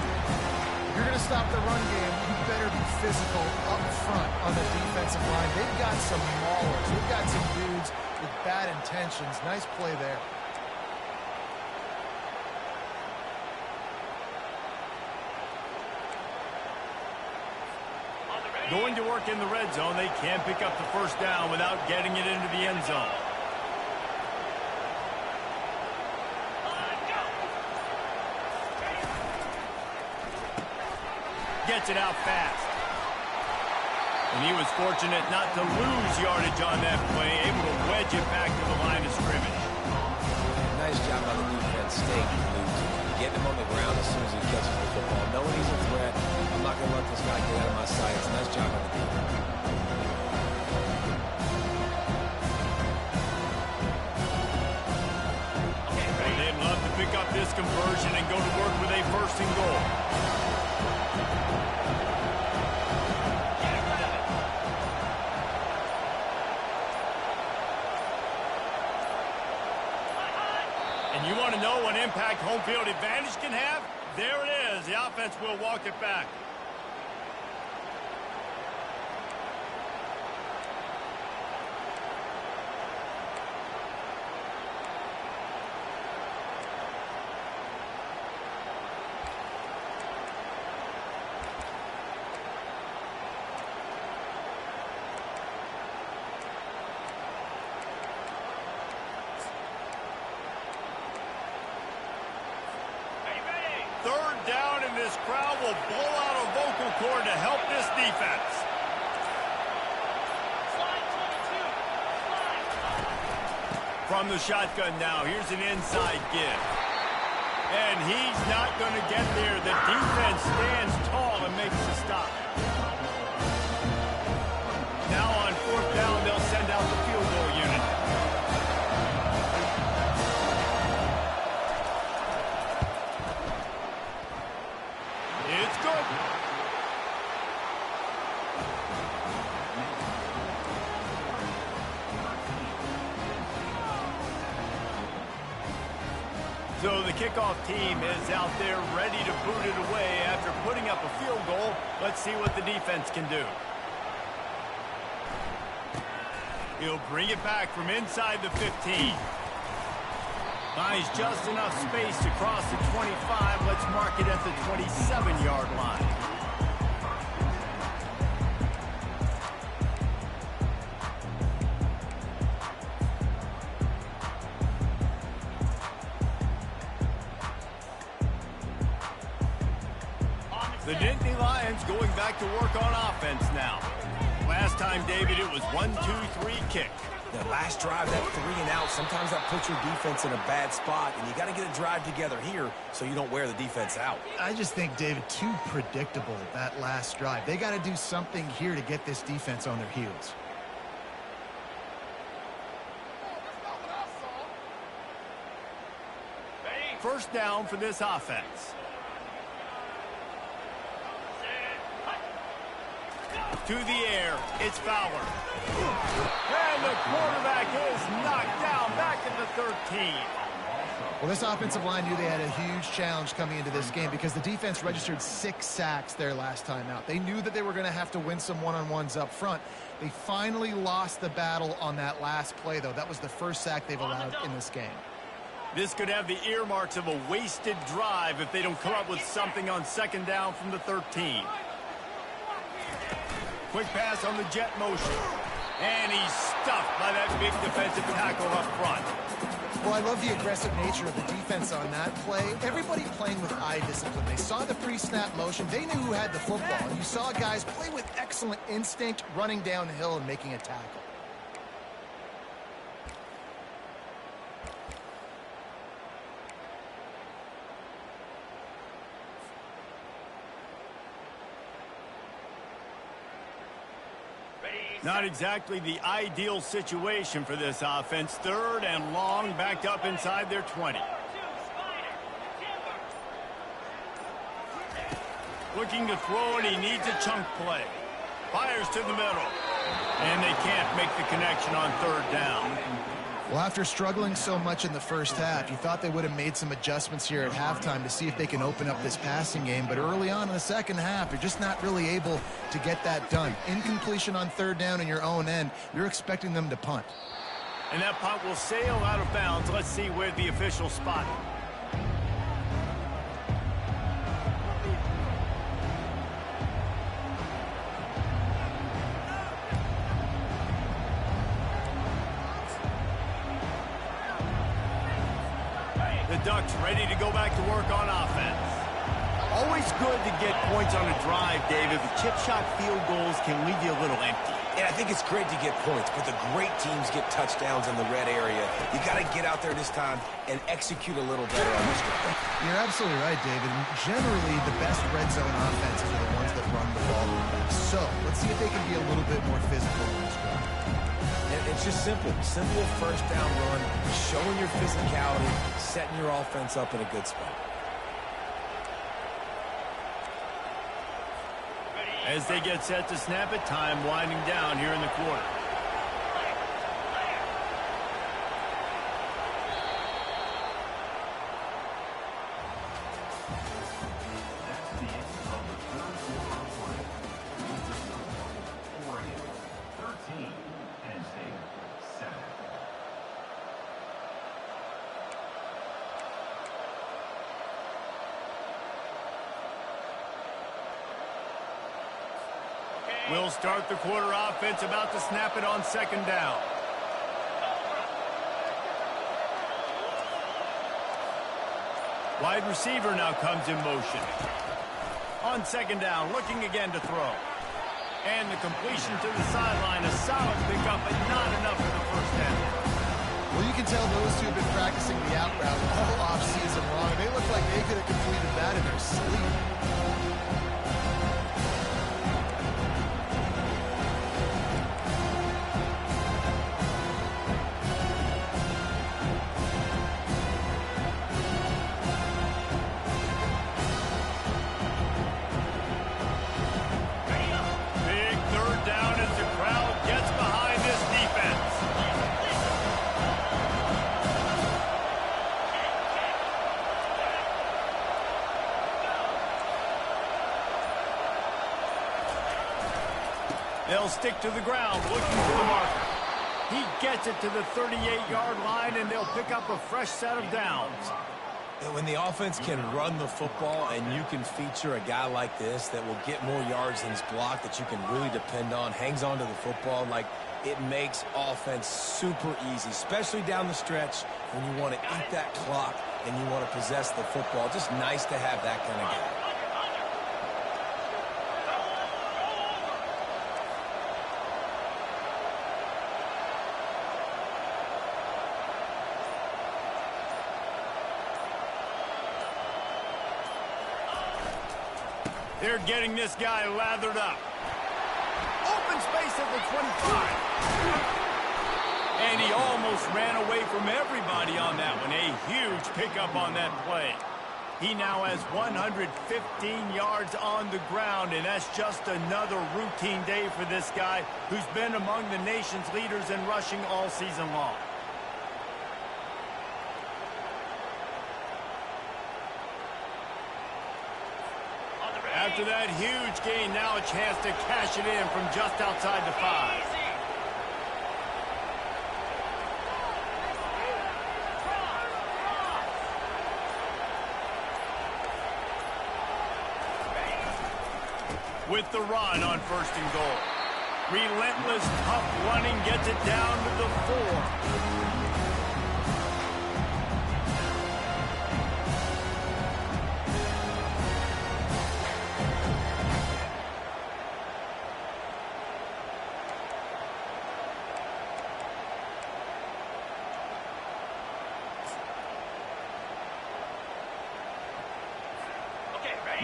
If you're going to stop the run game, you better be physical up front on the defensive line. They've got some maulers. They've got some dudes with bad intentions. Nice play there. Going to work in the red zone. They can't pick up the 1st down without getting it into the end zone. Gets it out fast. And he was fortunate not to lose yardage on that play, able to wedge it back to the line of scrimmage. Nice job by the defense staying loose. Get getting him on the ground as soon as he catches the football. Knowing he's a threat, I'm not going to let this guy get out of my sight. It's a nice job on the defense. They'd love to pick up this conversion and go to work with a first and goal. And you want to know what impact home field advantage can have? There it is. The offense will walk it back. Third down, and this crowd will blow out a vocal cord to help this defense. From the shotgun now, here's an inside give. And he's not going to get there. The defense stands tall and makes the stop. Now on fourth down, they'll send out the field goal unit. It's good. So the kickoff team is out there ready to boot it away after putting up a field goal. Let's see what the defense can do. He'll bring it back from inside the 15. Finds just enough space to cross the 25. Let's mark it at the 27-yard line. The Nittany Lions going back to work on offense now. Last time, David, it was 1-2-3 kick. The last drive, that 3 and out, sometimes that puts your defense in a bad spot, and you got to get a drive together here so you don't wear the defense out. I just think, David, too predictable, that last drive. They got to do something here to get this defense on their heels. First down for this offense. To the air, it's Fowler. And the quarterback is knocked down back at the 13. Well, this offensive line knew they had a huge challenge coming into this game because the defense registered 6 sacks their last time out. They knew that they were going to have to win some one-on-ones up front. They finally lost the battle on that last play, though. That was the first sack they've allowed in this game. This could have the earmarks of a wasted drive if they don't come up with something on second down from the 13. Quick pass on the jet motion. And he's stuffed by that big defensive tackle up front. Well, I love the aggressive nature of the defense on that play. Everybody playing with eye discipline. They saw the pre-snap motion. They knew who had the football. And you saw guys play with excellent instinct, running downhill and making a tackle. Not exactly the ideal situation for this offense. Third and long, backed up inside their 20. Looking to throw, and he needs a chunk play. Fires to the middle. And they can't make the connection on third down. Well, after struggling so much in the first half, you thought they would have made some adjustments here at halftime to see if they can open up this passing game. But early on in the second half, they're just not really able to get that done. Incompletion on third down in your own end, you're expecting them to punt. And that punt will sail out of bounds. Let's see where the official spot it. The Ducks ready to go back to work on offense. Always good to get points on a drive, David, but chip shot field goals can leave you a little empty. And I think it's great to get points, but the great teams get touchdowns in the red area. You got to get out there this time and execute a little better on this drive. You're absolutely right, David. Generally, the best red zone offenses are the ones that run the ball the best. So let's see if they can be a little bit more physical in this drive. And it's just simple. Simple first down run, showing your physicality, setting your offense up in a good spot. As they get set to snap it, time winding down here in the quarter. We'll start the quarter offense, about to snap it on second down. Wide receiver now comes in motion. On second down, looking again to throw. And the completion to the sideline, a solid pickup, but not enough for the first down. Well, you can tell those two have been practicing the out route all offseason long. They look like they could have completed that in their sleep. They'll stick to the ground, looking for the marker. He gets it to the 38-yard line, and they'll pick up a fresh set of downs. And when the offense can run the football and you can feature a guy like this that will get more yards than his block, that you can really depend on, hangs on to the football, like, it makes offense super easy, especially down the stretch when you want to eat that clock and you want to possess the football. Just nice to have that kind of guy. They're getting this guy lathered up. Open space at the 25. And he almost ran away from everybody on that one. A huge pickup on that play. He now has 115 yards on the ground, and that's just another routine day for this guy who's been among the nation's leaders in rushing all season long. After that huge gain, now a chance to cash it in from just outside the 5. With the run on first and goal. Relentless, tough running gets it down to the 4.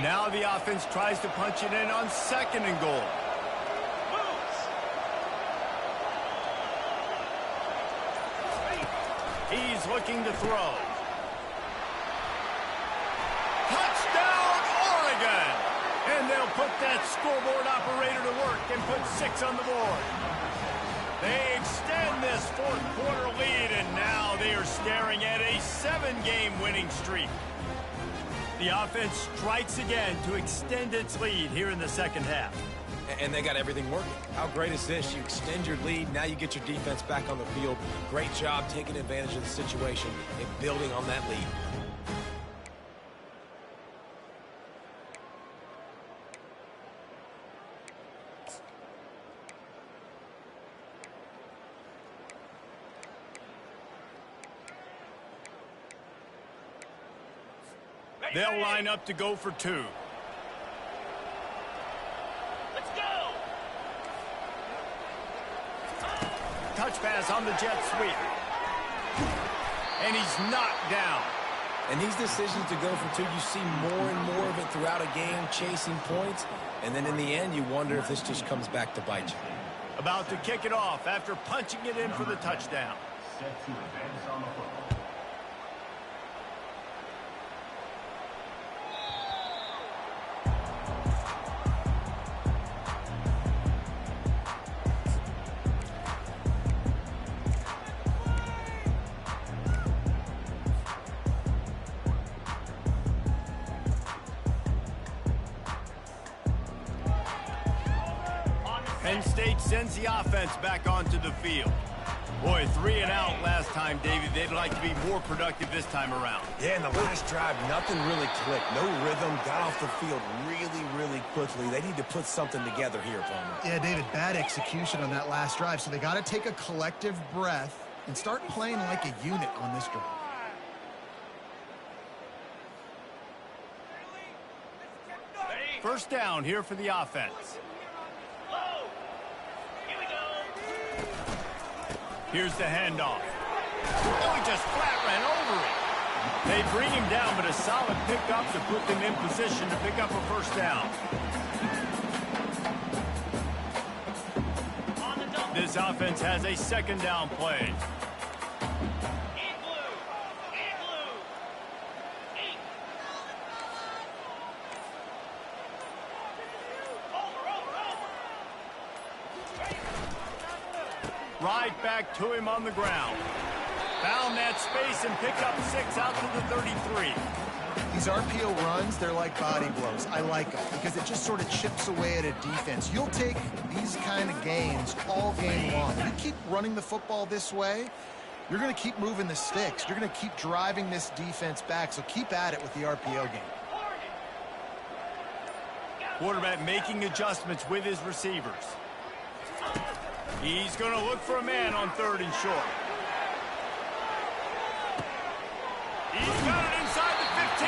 Now the offense tries to punch it in on second and goal. He's looking to throw. Touchdown, Oregon! And they'll put that scoreboard operator to work and put 6 on the board. They extend this fourth quarter lead, and now they are staring at a 7-game winning streak. The offense strikes again to extend its lead here in the second half. And they got everything working. How great is this? You extend your lead, now you get your defense back on the field. Great job taking advantage of the situation and building on that lead. They'll line up to go for 2. Let's go. pass on the jet sweep. And he's knocked down. And these decisions to go for two, you see more and more of it throughout a game, chasing points. And then in the end, you wonder if this just comes back to bite you. About to kick it off after punching it in for the touchdown. Penn State sends the offense back onto the field. Boy, 3 and out last time, David. They'd like to be more productive this time around. Yeah, in the last drive, nothing really clicked. No rhythm, got off the field really quickly. They need to put something together here, Palmer. Yeah, David, bad execution on that last drive, so they got to take a collective breath and start playing like a unit on this drive. First down here for the offense. Here's the handoff. Oh, he just flat ran over it. They bring him down, but a solid pickup to put them in position to pick up a first down. This offense has a second down play. Right back to him on the ground. Found that space and picked up 6 out to the 33. These RPO runs, they're like body blows. I like them because it just sort of chips away at a defense. You'll take these kind of gains all game long. You keep running the football this way, you're going to keep moving the sticks. You're going to keep driving this defense back, so keep at it with the RPO game. Quarterback making adjustments with his receivers. He's going to look for a man on 3rd and short. He's got it inside the 15.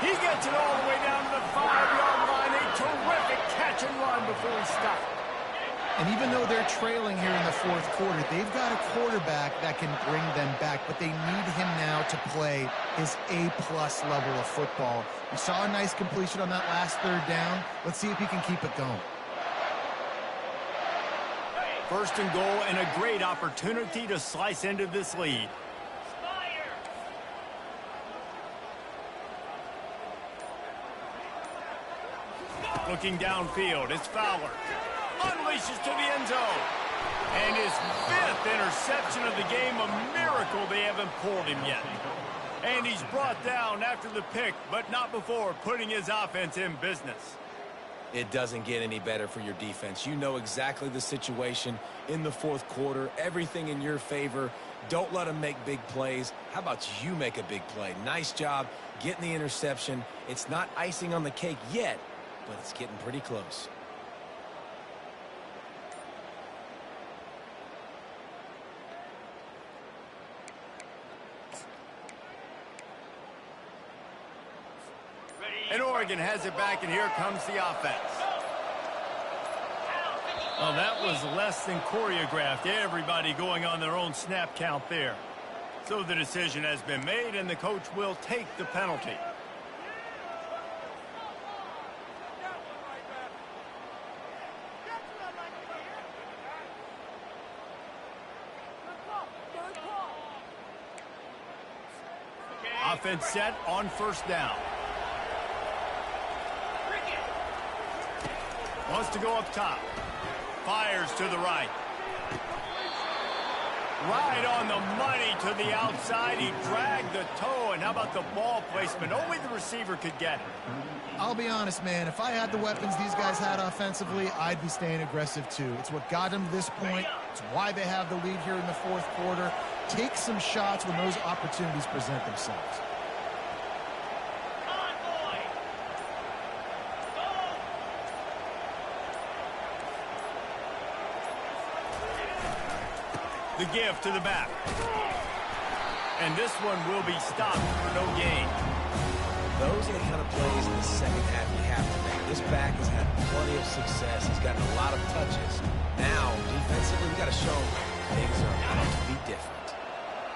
He gets it all the way down to the 5-yard line. A terrific catch and run before he stopped. And even though they're trailing here in the 4th quarter, they've got a quarterback that can bring them back, but they need him now to play his A-plus level of football. We saw a nice completion on that last 3rd down. Let's see if he can keep it going. 1st and goal and a great opportunity to slice into this lead. Looking downfield, it's Fowler. Unleashes to the end zone. And his 5th interception of the game, a miracle they haven't pulled him yet. And he's brought down after the pick, but not before putting his offense in business. It doesn't get any better for your defense. You know exactly the situation in the 4th quarter. Everything in your favor. Don't let them make big plays. How about you make a big play? Nice job getting the interception. It's not icing on the cake yet, but it's getting pretty close. And Oregon has it back, and here comes the offense. Well, that was less than choreographed. Everybody going on their own snap count there. So the decision has been made, and the coach will take the penalty. Offense set on 1st down. Wants to go up top. Fires to the right. Right on the money to the outside. He dragged the toe. And how about the ball placement? Only the receiver could get it. I'll be honest, man. If I had the weapons these guys had offensively, I'd be staying aggressive too. It's what got them to this point. It's why they have the lead here in the 4th quarter. Take some shots when those opportunities present themselves. The give to the back. And this one will be stopped for no gain. Those are the kind of plays in the 2nd half you have to make. This back has had plenty of success. He's gotten a lot of touches. Now, defensively, we got to show him things are about to be different.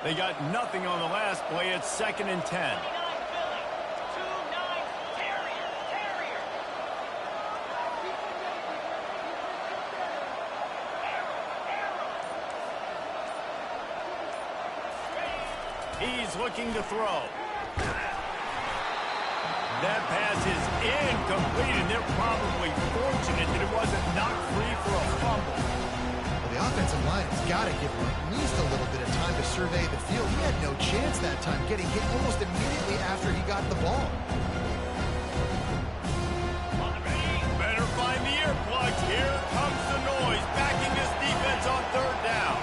They got nothing on the last play. It's 2nd and 10. He's looking to throw. That pass is incomplete, and they're probably fortunate that it wasn't knocked free for a fumble. Well, the offensive line has got to give him at least a little bit of time to survey the field. He had no chance that time, getting hit almost immediately after he got the ball. Better find the earplugs. Here comes the noise, backing this defense on 3rd down.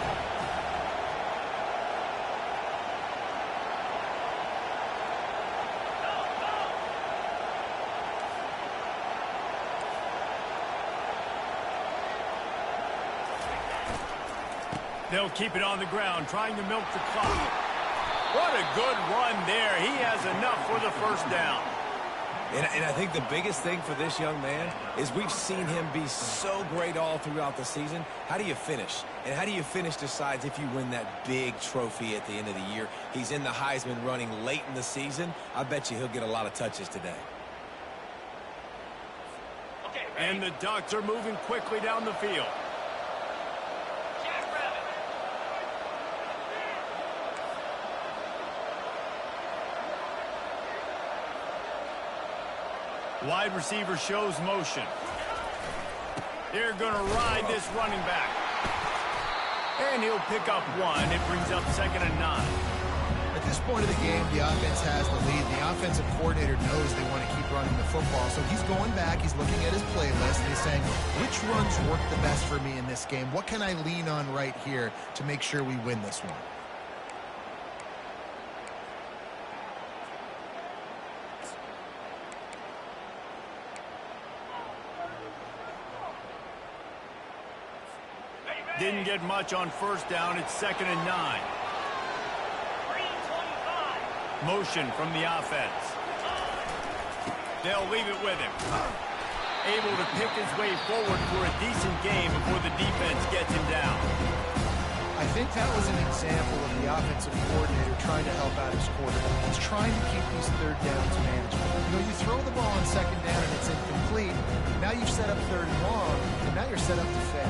They'll keep it on the ground, trying to milk the clock. What a good run there. He has enough for the 1st down. And I think the biggest thing for this young man is we've seen him be so great all throughout the season. How do you finish? And how do you finish decides if you win that big trophy at the end of the year. He's in the Heisman running late in the season. I bet you he'll get a lot of touches today. And the Ducks are moving quickly down the field. Wide receiver shows motion. They're going to ride this running back. And he'll pick up 1. It brings up 2nd and 9. At this point of the game, the offense has the lead. The offensive coordinator knows they want to keep running the football. So he's going back, he's looking at his playlist, and he's saying, which runs work the best for me in this game? What can I lean on right here to make sure we win this one? Didn't get much on 1st down. It's 2nd and 9. Motion from the offense. They'll leave it with him. Able to pick his way forward for a decent game before the defense gets him down. I think that was an example of the offensive coordinator trying to help out his quarterback. He's trying to keep these 3rd downs manageable. You know, you throw the ball on 2nd down and it's incomplete. Now you've set up 3rd and long, and now you're set up to fail.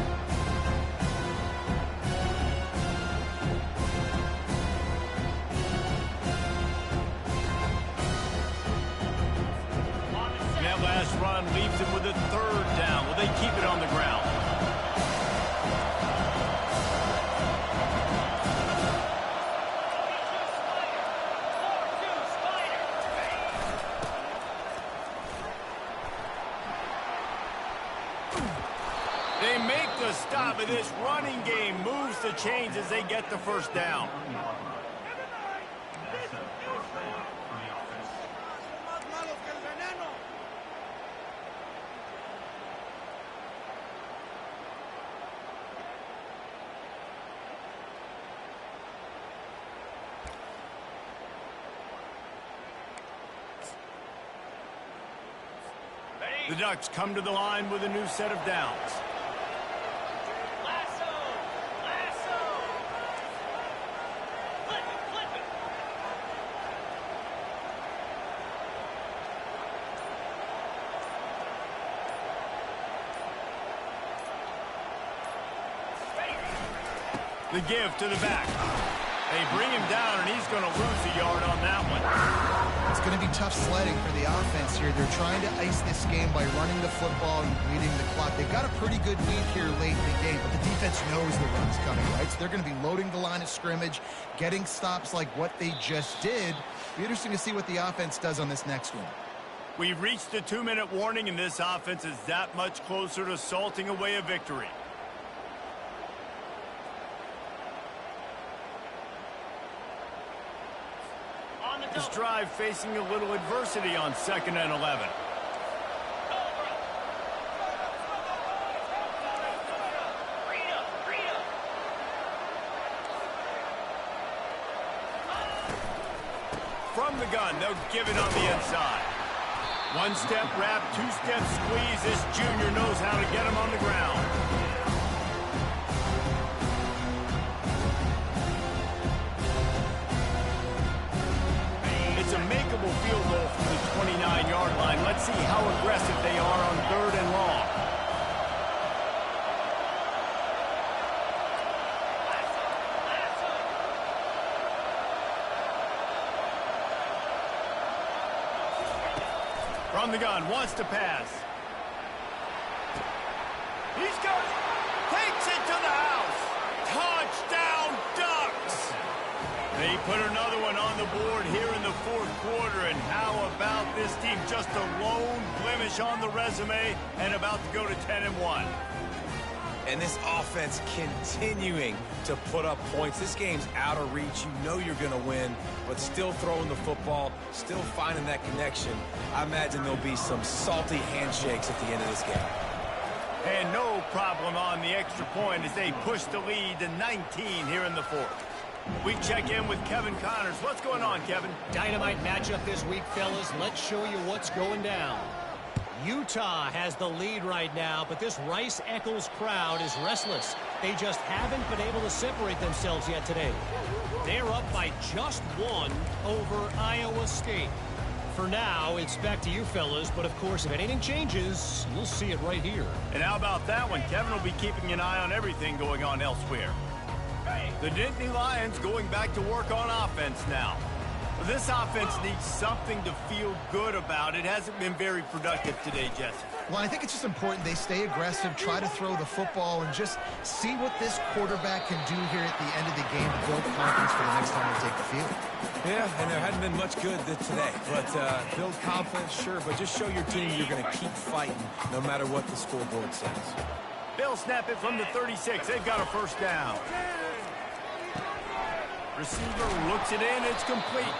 Last run leaves him with a 3rd down. Will they keep it on the ground? They make the stop, and this running game moves the chains as they get the 1st down. The Ducks come to the line with a new set of downs. Lasso! Lasso! Flip it, flip it! The give to the back. They bring him down, and he's going to lose a yard on that one. It's going to be tough sledding for the offense here. They're trying to ice this game by running the football and bleeding the clock. They've got a pretty good lead here late in the game, but the defense knows the run's coming, right? So they're going to be loading the line of scrimmage, getting stops like what they just did. It'll be interesting to see what the offense does on this next one. We've reached the 2-minute warning, and this offense is that much closer to salting away a victory. This drive facing a little adversity on 2nd and 11. From the gun, they'll give it on the inside. 1-step wrap, 2-step squeeze. This junior knows how to get him on the ground. viable field goal from the 29-yard line. Let's see how aggressive they are on 3rd and long. From the gun, wants to pass. He's got it. Takes it to the house. Touchdown, Ducks. They put another one on the board here in the 4th quarter. And how about this team? Just a lone blemish on the resume and about to go to 10-1. And this offense continuing to put up points. This game's out of reach. You know you're going to win, but still throwing the football, still finding that connection. I imagine there'll be some salty handshakes at the end of this game. And no problem on the extra point as they push the lead to 19 here in the 4th. We check in with Kevin Connors. What's going on, Kevin? Dynamite matchup this week, fellas. Let's show you what's going down. Utah has the lead right now, but this Rice-Eccles crowd is restless. They just haven't been able to separate themselves yet today. They're up by just 1 over Iowa State. For now, it's back to you fellas, but of course, if anything changes, you'll see it right here. And how about that one? Kevin will be keeping an eye on everything going on elsewhere. The Nittany Lions going back to work on offense now. This offense needs something to feel good about. It hasn't been very productive today, Jesse. Well, I think it's just important they stay aggressive, try to throw the football, and just see what this quarterback can do here at the end of the game to build confidence for the next time they take the field. Yeah, and there hadn't been much good today. But build confidence, sure, but just show your team you're going to keep fighting no matter what the scoreboard says. They'll snap it from the 36. They've got a 1st down. Receiver looks it in. It's complete.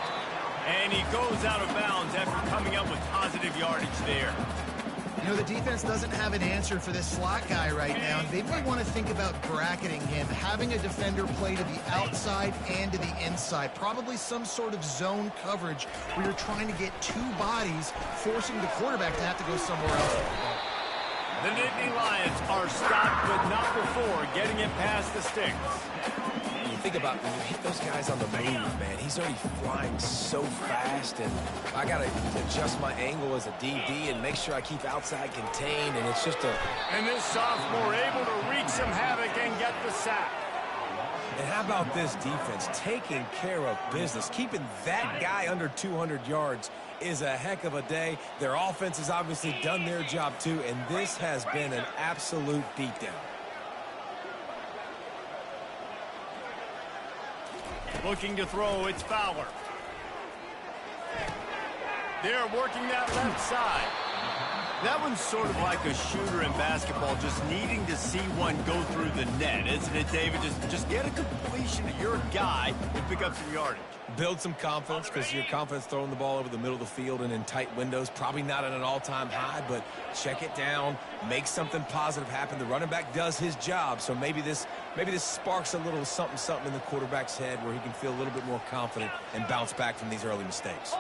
And he goes out of bounds after coming up with positive yardage there. You know, the defense doesn't have an answer for this slot guy right now. They might want to think about bracketing him, having a defender play to the outside and to the inside. Probably some sort of zone coverage where you're trying to get 2 bodies, forcing the quarterback to have to go somewhere else. The Nittany Lions are stopped, but not before getting it past the sticks. You think about when you hit those guys on the move, man, he's already flying so fast, and I got to adjust my angle as a DB and make sure I keep outside contained, and it's just a... And this sophomore able to wreak some havoc and get the sack. And how about this defense taking care of business? Keeping that guy under 200 yards is a heck of a day. Their offense has obviously done their job too, and this has been an absolute beatdown. Looking to throw, it's Fowler. They're working that left side. That one's sort of like a shooter in basketball, just needing to see one go through the net, isn't it, David? Just get a completion to your guy and pick up some yardage. Build some confidence, because your confidence throwing the ball over the middle of the field and in tight windows, probably not at an all-time high, but check it down, make something positive happen. The running back does his job, so maybe this sparks a little something in the quarterback's head where he can feel a little bit more confident and bounce back from these early mistakes.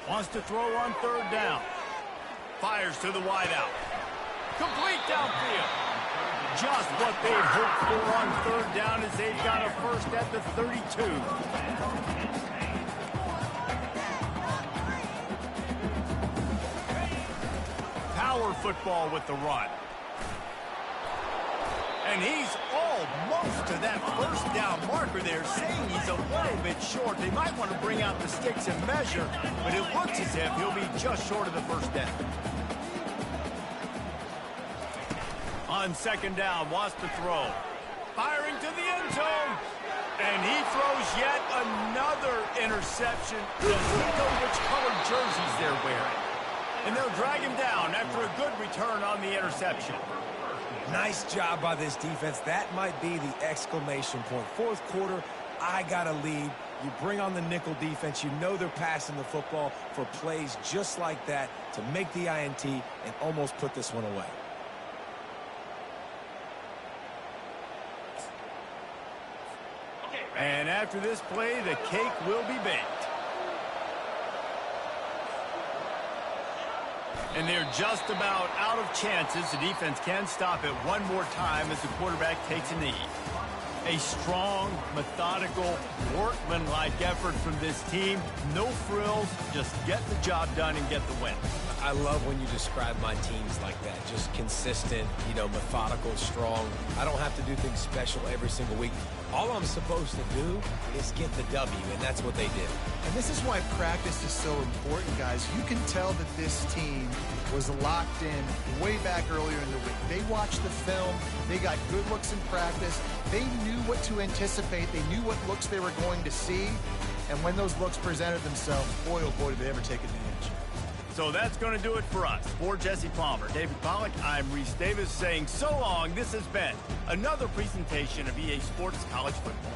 Wants to throw on 3rd down. Fires to the wideout. Complete downfield. Just what they'd hoped for on 3rd down as they've got a 1st at the 32. Power football with the run. And he's almost to that 1st down marker there, saying he's a little bit short. They might want to bring out the sticks and measure, but it looks as if he'll be just short of the 1st down. On 2nd down, wants to throw. Firing to the end zone. And he throws yet another interception. Does he know which colored jerseys they're wearing? And they'll drag him down after a good return on the interception. Nice job by this defense. That might be the exclamation point. 4th quarter, I got a lead. You bring on the nickel defense. You know they're passing the football for plays just like that to make the INT and almost put this one away. And after this play, the cake will be baked. And they're just about out of chances. The defense can stop it one more time as the quarterback takes a knee. A strong, methodical, workmanlike effort from this team. No frills, just get the job done and get the win. I love when you describe my teams like that. Just consistent, methodical, strong. I don't have to do things special every single week. All I'm supposed to do is get the W, and that's what they did. And this is why practice is so important, guys. You can tell that this team was locked in way back earlier in the week. They watched the film. They got good looks in practice. They knew what to anticipate. They knew what looks they were going to see. And when those looks presented themselves, boy, oh boy, did they ever take advantage. So that's going to do it for us. For Jesse Palmer, David Pollack, I'm Reese Davis saying so long. This has been another presentation of EA Sports College Football.